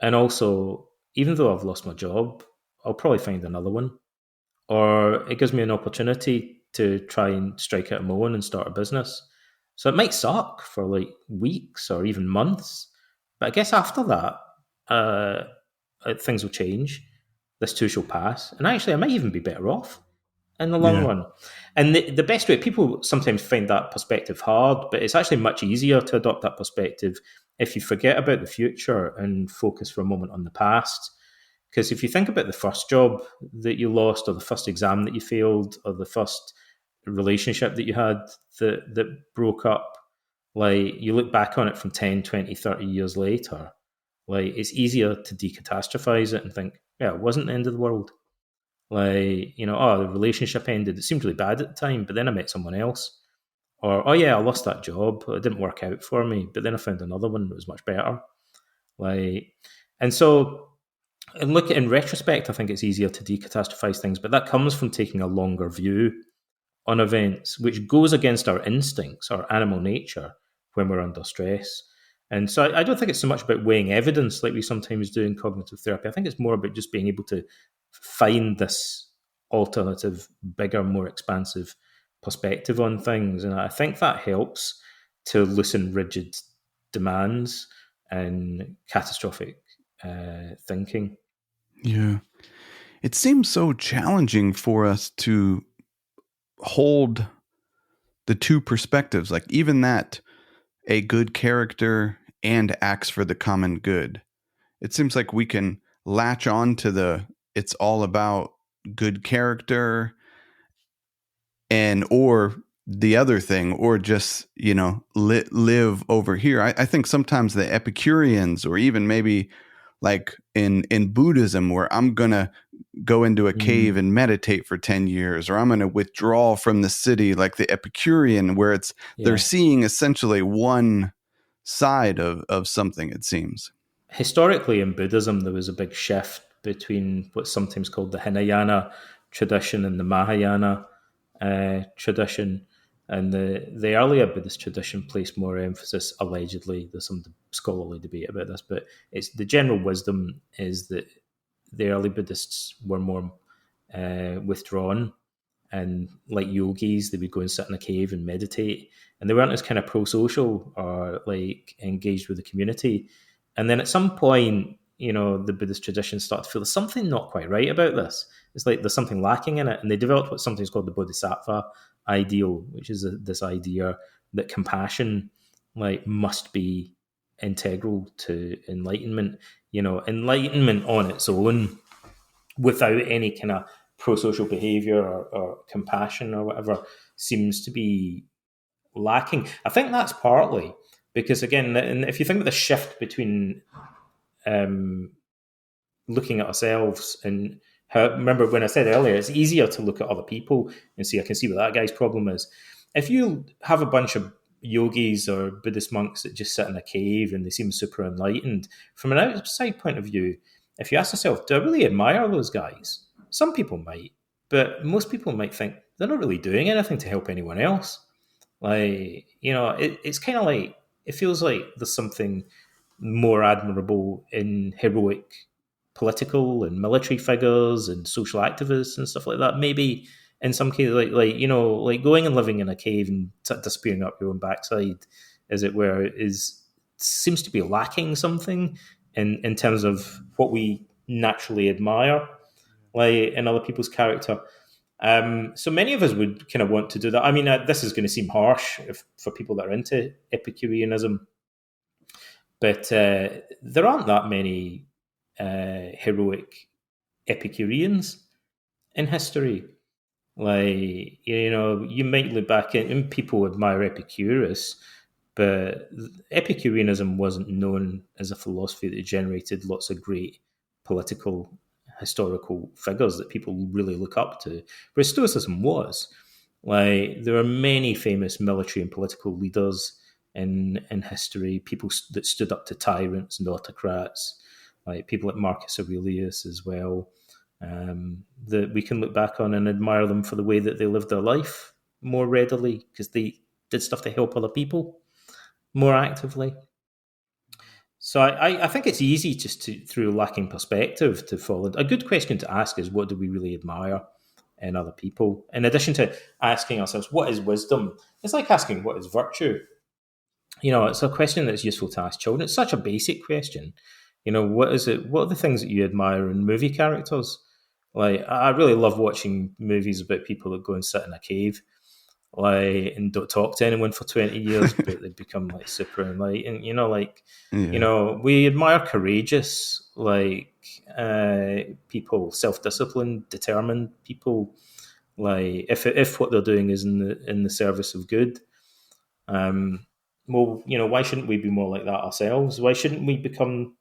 And also, even though I've lost my job, I'll probably find another one. Or it gives me an opportunity to try and strike out on my own and start a business. So it might suck for like weeks or even months. But I guess after that, things will change. this too shall pass, and actually I might even be better off in the long Yeah. run. And the best way, people sometimes find that perspective hard, but it's actually much easier to adopt that perspective if you forget about the future and focus for a moment on the past. Because if you think about the first job that you lost, or the first exam that you failed, or the first relationship that you had that broke up, like you look back on it from 10, 20, 30 years later, like it's easier to decatastrophize it and think, yeah, it wasn't the end of the world. Like, oh, the relationship ended. It seemed really bad at the time, but then I met someone else. Or, oh yeah, I lost that job. It didn't work out for me, but then I found another one that was much better. Like, and so, and look, in retrospect, I think it's easier to decatastrophize things, but that comes from taking a longer view on events, which goes against our instincts, our animal nature, when we're under stress. And so I don't think it's so much about weighing evidence like we sometimes do in cognitive therapy. I think it's more about just being able to find this alternative, bigger, more expansive perspective on things. And I think that helps to loosen rigid demands and catastrophic thinking. Yeah. It seems so challenging for us to hold the two perspectives, like even that a good character and acts for the common good. It seems like we can latch on to it's all about good character and or the other thing, or just, live over here. I think sometimes the Epicureans, or even maybe like in Buddhism, where I'm going to go into a cave and meditate for 10 years, or I'm going to withdraw from the city, like the Epicurean, where they're seeing essentially one side of something, it seems. Historically, in Buddhism, there was a big shift between what's sometimes called the Hinayana tradition and the Mahayana tradition. And the earlier Buddhist tradition placed more emphasis, allegedly, there's some scholarly debate about this, but it's the general wisdom is that the early Buddhists were more withdrawn, and like yogis, they would go and sit in a cave and meditate, and they weren't as kind of pro-social or like engaged with the community. And then at some point, the Buddhist tradition started to feel there's something not quite right about this. It's like there's something lacking in it, and they developed what sometimes called the Bodhisattva ideal, which is this idea that compassion like must be integral to enlightenment. Enlightenment on its own, without any kind of pro-social behavior or compassion or whatever, seems to be lacking. I think that's partly because, again, and if you think about the shift between looking at ourselves and how, remember when I said earlier, it's easier to look at other people and see, I can see what that guy's problem is. If you have a bunch of yogis or Buddhist monks that just sit in a cave and they seem super enlightened, from an outside point of view, if you ask yourself, do I really admire those guys? Some people might, but most people might think they're not really doing anything to help anyone else. Like, it's kind of like, it feels like there's something more admirable in heroic political and military figures and social activists and stuff like that. Maybe in some cases, like going and living in a cave and disappearing up your own backside, as it were, seems to be lacking something in terms of what we naturally admire, like in other people's character. So many of us would kind of want to do that. I mean, this is going to seem harsh for people that are into Epicureanism, but there aren't that many heroic Epicureans in history. Like, you might look back and people admire Epicurus, but Epicureanism wasn't known as a philosophy that generated lots of great political, historical figures that people really look up to. Whereas Stoicism was. Like, there are many famous military and political leaders in history, people that stood up to tyrants and autocrats, like people like Marcus Aurelius as well, that we can look back on and admire them for the way that they lived their life more readily because they did stuff to help other people more actively. So I think it's easy just through lacking perspective to fall. A good question to ask is, what do we really admire in other people? In addition to asking ourselves, what is wisdom? It's like asking, what is virtue? It's a question that's useful to ask children. It's such a basic question. What is it? What are the things that you admire in movie characters? Like, I really love watching movies about people that go and sit in a cave, like, and don't talk to anyone for 20 years, but they become like super enlightened. Like, Yeah. we admire courageous, like, people, self-disciplined, determined people. Like, if what they're doing is in the service of good, um, well, why shouldn't we be more like that ourselves? Why shouldn't we become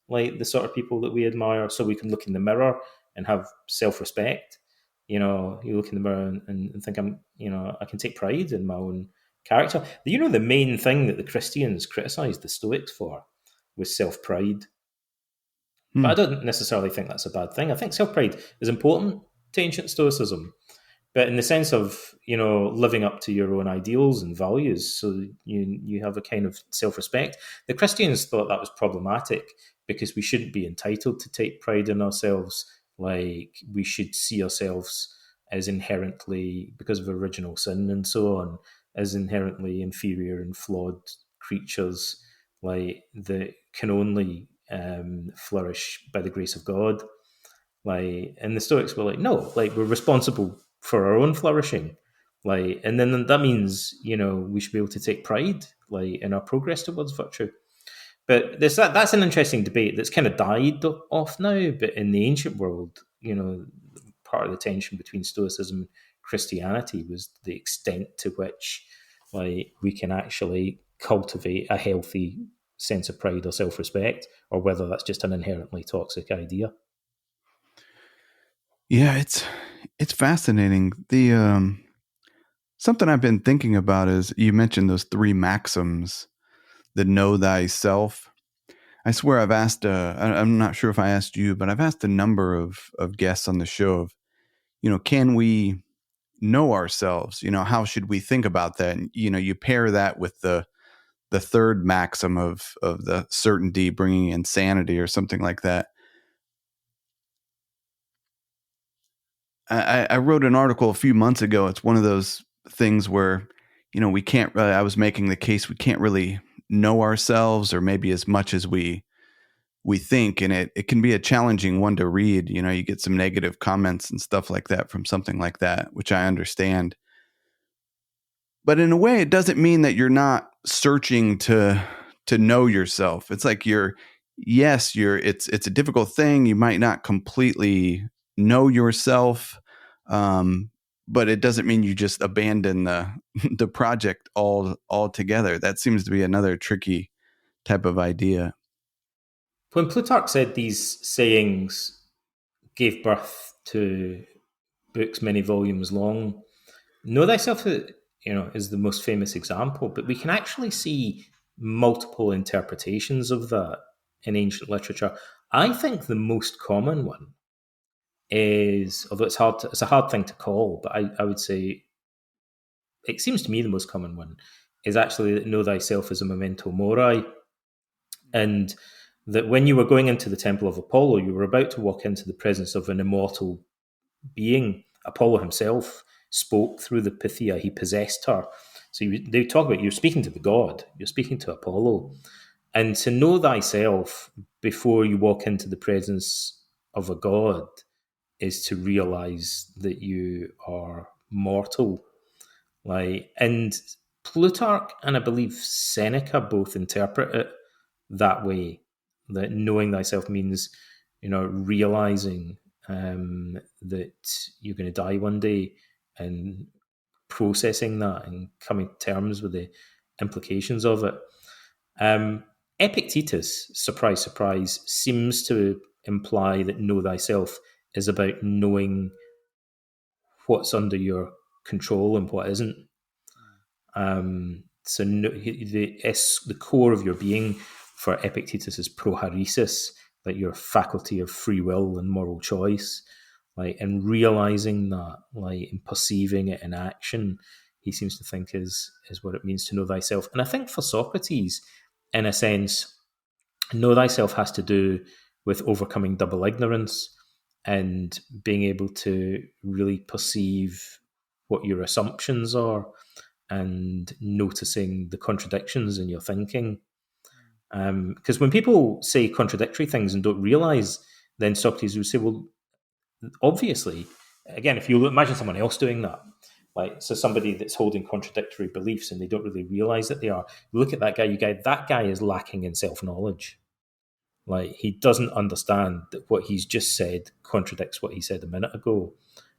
like the sort of people that we admire, so we can look in the mirror and have self-respect? You look in the mirror and think, I can take pride in my own character. The main thing that the Christians criticized the Stoics for was self-pride. But Hmm. I don't necessarily think that's a bad thing. I think self-pride is important to ancient Stoicism, but in the sense of living up to your own ideals and values, so you have a kind of self-respect. The Christians thought that was problematic because we shouldn't be entitled to take pride in ourselves. Like, we should see ourselves as inherently, because of original sin and so on, as inherently inferior and flawed creatures, like, that can only flourish by the grace of God. Like, and the Stoics were like, no, like, we're responsible for our own flourishing. Like, and then that means, we should be able to take pride, like, in our progress towards virtue. But that's an interesting debate that's kind of died off now. But in the ancient world, part of the tension between Stoicism and Christianity was the extent to which, like, we can actually cultivate a healthy sense of pride or self-respect, or whether that's just an inherently toxic idea. Yeah, it's fascinating. The something I've been thinking about is you mentioned those three maxims: the know thyself. I swear I've asked. I'm not sure if I asked you, but I've asked a number of guests on the show of, can we know ourselves? How should we think about that? And you pair that with the third maxim of the certainty bringing insanity or something like that. I wrote an article a few months ago. It's one of those things where, we can't really, I was making the case we can't really know ourselves, or maybe as much as we think. And it can be a challenging one to read. You get some negative comments and stuff like that from something like that, which I understand. But in a way, it doesn't mean that you're not searching to know yourself. It's like it's a difficult thing. You might not completely know yourself, but it doesn't mean you just abandon the the project altogether. That seems to be another tricky type of idea. When Plutarch said these sayings gave birth to books many volumes long, Know Thyself, is the most famous example, but we can actually see multiple interpretations of that in ancient literature. I think the most common one is, although it's a hard thing to call, but I would say it seems to me the most common one is actually that know thyself is a memento mori, and that when you were going into the temple of Apollo, you were about to walk into the presence of an immortal being. Apollo himself spoke through the Pythia, he possessed her. So they talk about, you're speaking to the god, you're speaking to Apollo. And to know thyself before you walk into the presence of a god is to realize that you are mortal. Like, and Plutarch and I believe Seneca both interpret it that way. That knowing thyself means, realizing that you're going to die one day, and processing that and coming to terms with the implications of it. Um, Epictetus, surprise, surprise, seems to imply that know thyself is about knowing what's under your control and what isn't. So the core of your being for Epictetus is proharesis, like your faculty of free will and moral choice, like, and realizing that, like, and perceiving it in action, he seems to think is what it means to know thyself. And I think for Socrates, in a sense, know thyself has to do with overcoming double ignorance and being able to really perceive what your assumptions are and noticing the contradictions in your thinking. Because when people say contradictory things and don't realize, then Socrates would say, well, obviously, again, if you imagine someone else doing that, like, so somebody that's holding contradictory beliefs and they don't really realize that they are, you look at that guy, that guy is lacking in self knowledge. Like, he doesn't understand that what he's just said contradicts what he said a minute ago,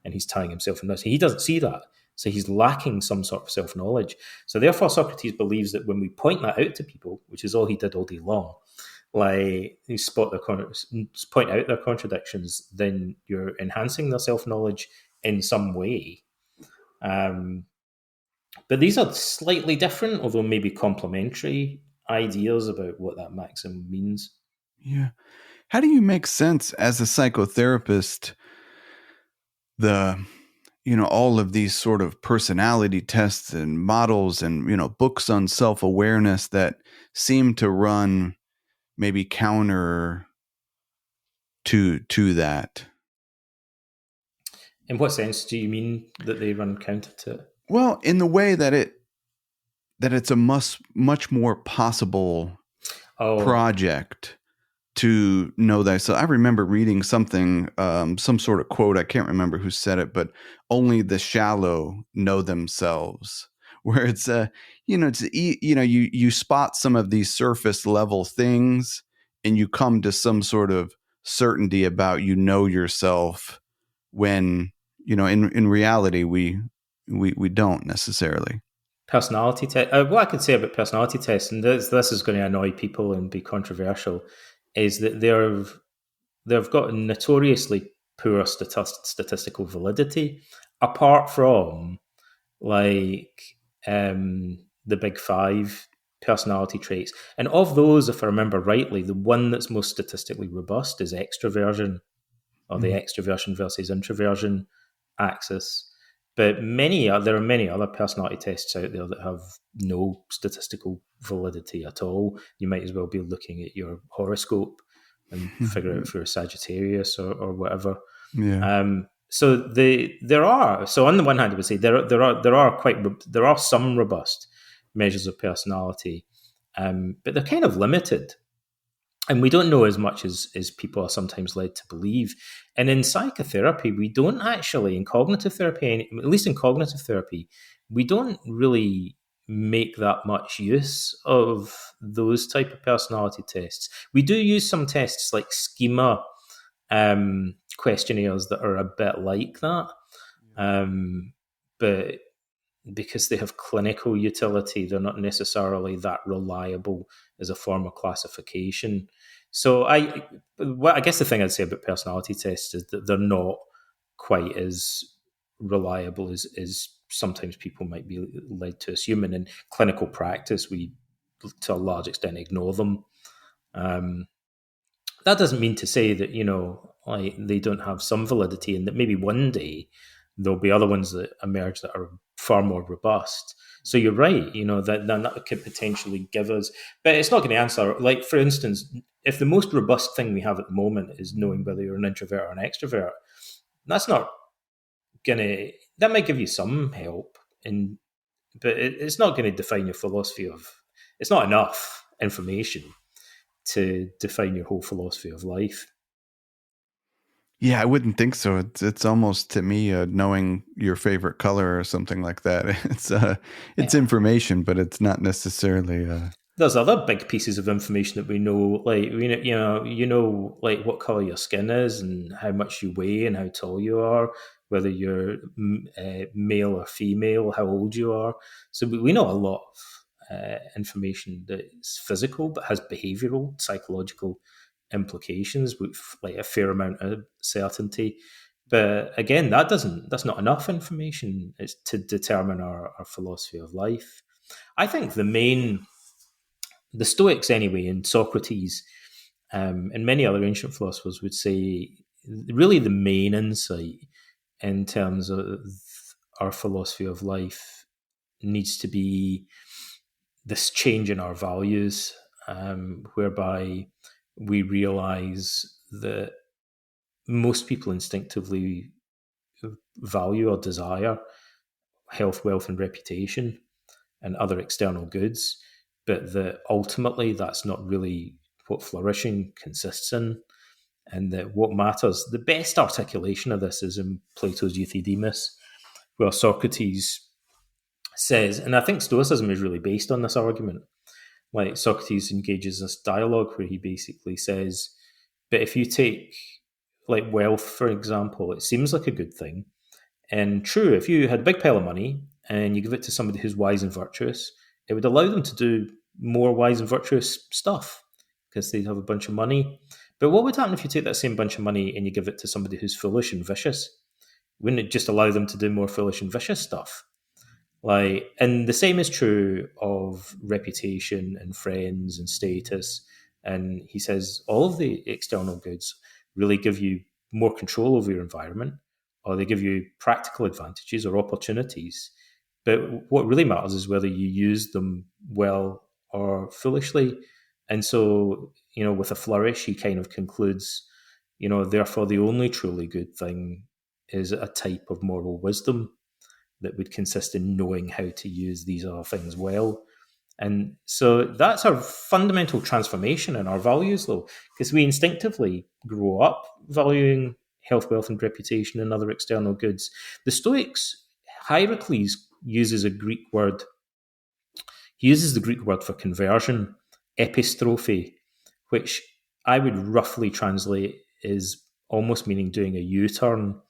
and he's tying himself in this. He doesn't see that. So he's lacking some sort of self knowledge. So therefore, Socrates believes that when we point that out to people, which is all he did all day long, like, you point out their contradictions, then you're enhancing their self knowledge in some way. But these are slightly different, although maybe complementary ideas about what that maxim means. Yeah. How do you make sense as a psychotherapist, the, all of these sort of personality tests and models and, books on self-awareness that seem to run maybe counter to that? In what sense do you mean that they run counter to it? Well, in the way that it's a much more possible project to know thyself. I remember reading something, some sort of quote. I can't remember who said it, but only the shallow know themselves. Where it's you spot some of these surface level things, and you come to some sort of certainty about yourself. When in reality we don't necessarily. Personality test. What I could say about personality tests, and this is going to annoy people and be controversial, is that they've got notoriously poor statistical validity, apart from, like, the big five personality traits. And of those, if I remember rightly, the one that's most statistically robust is extroversion, or the extroversion versus introversion axis. But there are many other personality tests out there that have no statistical validity at all. You might as well be looking at your horoscope and figure out if you're a Sagittarius or whatever. Yeah. So there are. So on the one hand, I would say there are some robust measures of personality, but they're kind of limited. And we don't know as much as people are sometimes led to believe. And in psychotherapy, we don't actually, in cognitive therapy, at least in cognitive therapy, we don't really make that much use of those type of personality tests. We do use some tests like schema questionnaires that are a bit like that. But because they have clinical utility, they're not necessarily that reliable as a form of classification. So I guess the thing I'd say about personality tests is that they're not quite as reliable as sometimes people might be led to assume. And in clinical practice, we, to a large extent, ignore them. That doesn't mean to say that, like, they don't have some validity, and that maybe one day there'll be other ones that emerge that are far more robust. So you're right, that could potentially give us, but it's not going to answer. Like, for instance, if the most robust thing we have at the moment is knowing whether you're an introvert or an extrovert, that's not gonna. That might give you some help, but it's not going to define your philosophy of. It's not enough information to define your whole philosophy of life. Yeah, I wouldn't think so. It's almost, to me, knowing your favorite color or something like that. It's information, but it's not necessarily. There's other big pieces of information that we know, like, like what color your skin is and how much you weigh and how tall you are, whether you're male or female, how old you are. So we know a lot of information that's physical but has behavioral, psychological implications with, like, a fair amount of certainty. But again, that's not enough information to determine our philosophy of life. I think the Stoics, anyway, and Socrates, and many other ancient philosophers would say really the main insight in terms of our philosophy of life needs to be this change in our values, whereby we realize that most people instinctively value or desire health, wealth, and reputation and other external goods, but that ultimately that's not really what flourishing consists in. and that what matters, the best articulation of this is in Plato's Euthydemus, where Socrates says, and I think Stoicism is really based on this argument. Like Socrates engages this dialogue where he basically says, but if you take like wealth, for example, it seems like a good thing. And true, if you had a big pile of money and you give it to somebody who's wise and virtuous, it would allow them to do more wise and virtuous stuff because they'd have a bunch of money. But what would happen if you take that same bunch of money and you give it to somebody who's foolish and vicious? Wouldn't it just allow them to do more foolish and vicious stuff? Like, and the same is true of reputation and friends and status. And he says all of the external goods really give you more control over your environment, or they give you practical advantages or opportunities. But what really matters is whether you use them well or foolishly. And so, with a flourish, he kind of concludes, therefore the only truly good thing is a type of moral wisdom that would consist in knowing how to use these other things well. And so that's our fundamental transformation in our values, though, because we instinctively grow up valuing health, wealth, and reputation and other external goods. The Stoics, Hierocles uses a Greek word. He uses the Greek word for conversion, epistrophe, which I would roughly translate is almost meaning doing a U-turn.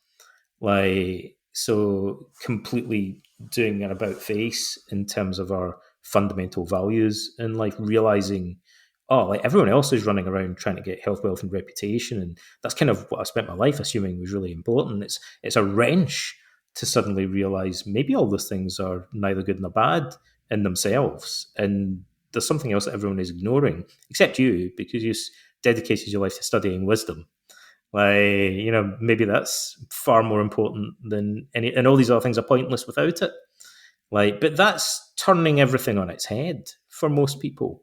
So completely doing an about face in terms of our fundamental values in life, realizing, everyone else is running around trying to get health, wealth, and reputation, and that's kind of what I spent my life assuming was really important. It's a wrench to suddenly realize maybe all those things are neither good nor bad in themselves, and there's something else that everyone is ignoring, except you, because you dedicated your life to studying wisdom. Maybe that's far more important than any, and all these other things are pointless without it. But that's turning everything on its head for most people.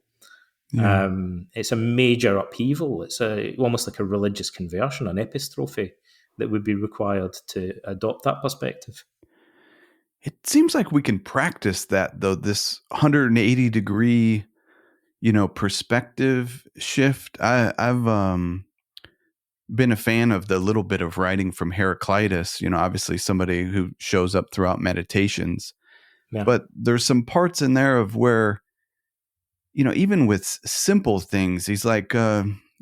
Yeah. It's a major upheaval. It's almost like a religious conversion, an epistrophe that would be required to adopt that perspective. It seems like we can practice that, though, this 180-degree, perspective shift. I've been a fan of the little bit of writing from Heraclitus, obviously somebody who shows up throughout meditations. Yeah. But there's some parts in there of where, even with simple things, he's like,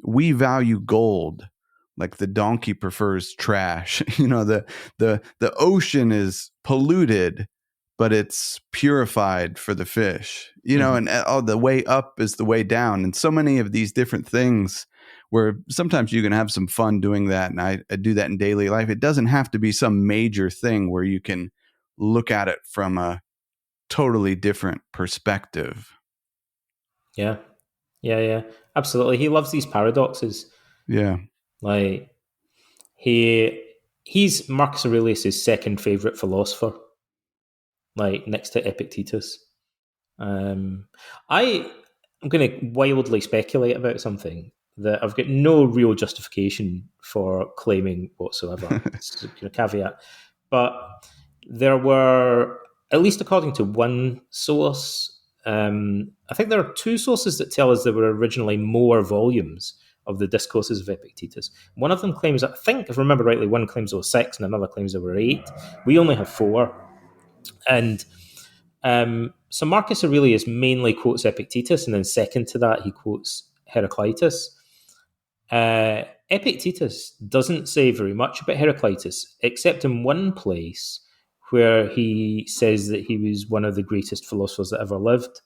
we value gold, like the donkey prefers trash. The ocean is polluted, but it's purified for the fish, and the way up is the way down. And so many of these different things where sometimes you can have some fun doing that. And I do that in daily life. It doesn't have to be some major thing where you can look at it from a totally different perspective. Yeah. Absolutely. He loves these paradoxes. Yeah. He's Marcus Aurelius' second favorite philosopher, next to Epictetus. I'm going to wildly speculate about something that I've got no real justification for claiming whatsoever. It's a caveat. But there were, at least according to one source, I think there are two sources that tell us there were originally more volumes of the Discourses of Epictetus. One of them claims, I think, if I remember rightly, one claims there were 6 and another claims there were 8. We only have 4. And so Marcus Aurelius mainly quotes Epictetus, and then second to that, he quotes Heraclitus. Epictetus doesn't say very much about Heraclitus, except in one place where he says that he was one of the greatest philosophers that ever lived,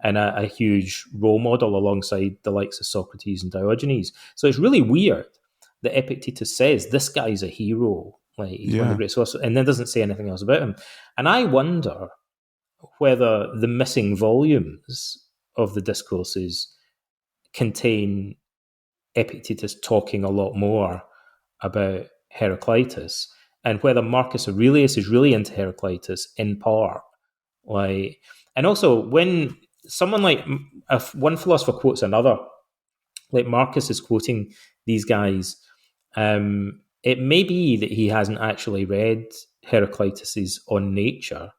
and a huge role model alongside the likes of Socrates and Diogenes. So it's really weird that Epictetus says this guy's a hero, he's one of the greatest philosophers, and then doesn't say anything else about him. And I wonder whether the missing volumes of the Discourses contain Epictetus talking a lot more about Heraclitus, and whether Marcus Aurelius is really into Heraclitus in part. And also when someone if one philosopher quotes another, like Marcus is quoting these guys, it may be that he hasn't actually read Heraclitus's On Nature,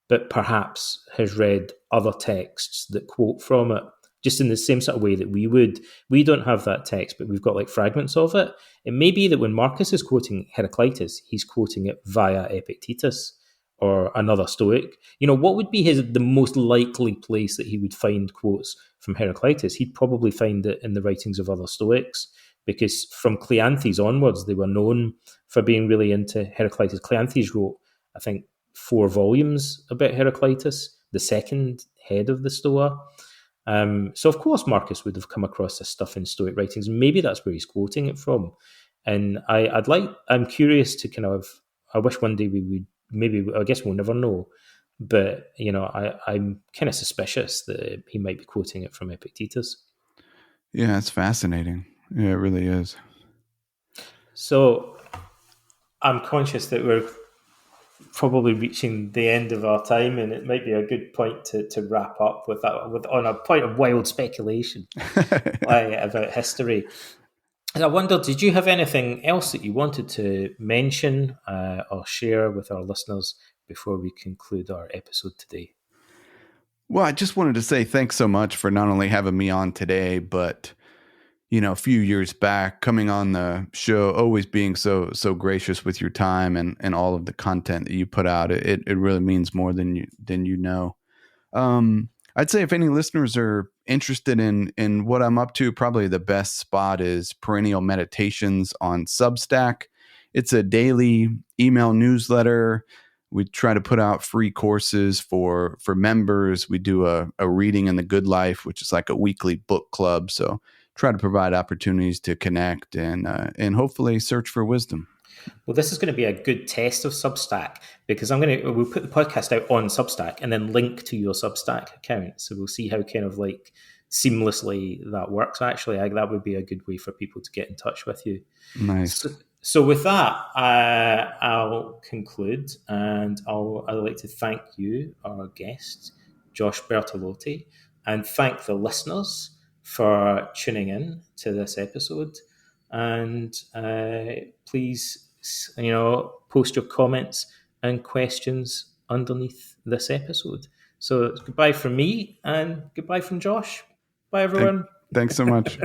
but perhaps has read other texts that quote from it just in the same sort of way that we would. We don't have that text, but we've got like fragments of it. It may be that when Marcus is quoting Heraclitus, he's quoting it via Epictetus or another Stoic. What would be the most likely place that he would find quotes from Heraclitus? He'd probably find it in the writings of other Stoics, because from Cleanthes onwards, they were known for being really into Heraclitus. Cleanthes wrote, I think, 4 volumes about Heraclitus, the second head of the Stoa. So of course Marcus would have come across this stuff in Stoic writings. Maybe that's where he's quoting it from. And I'm curious to I wish one day we would, maybe, I guess we'll never know, but I'm kind of suspicious that he might be quoting it from Epictetus. Yeah, it's fascinating. Yeah, it really is. So I'm conscious that we're probably reaching the end of our time, and it might be a good point to wrap up with that, on a point of wild speculation about history. And I wonder, did you have anything else that you wanted to mention or share with our listeners before we conclude our episode today? Well, I just wanted to say thanks so much for not only having me on today, but a few years back, coming on the show, always being so gracious with your time and all of the content that you put out. It really means more than you know. I'd say if any listeners are interested in what I'm up to, probably the best spot is Perennial Meditations on Substack. It's a daily email newsletter. We try to put out free courses for members. We do a reading in the good life, which is like a weekly book club. So try to provide opportunities to connect and hopefully search for wisdom. Well, this is going to be a good test of Substack, because we'll put the podcast out on Substack and then link to your Substack account. So we'll see how kind of like seamlessly that works. Actually, that would be a good way for people to get in touch with you. Nice. So with that, I'll conclude, and I'd like to thank you, our guest, Josh Bertolotti, and thank the listeners for tuning in to this episode. And please, post your comments and questions underneath this episode. So goodbye from me, and goodbye from Josh. Bye, everyone. Thanks so much.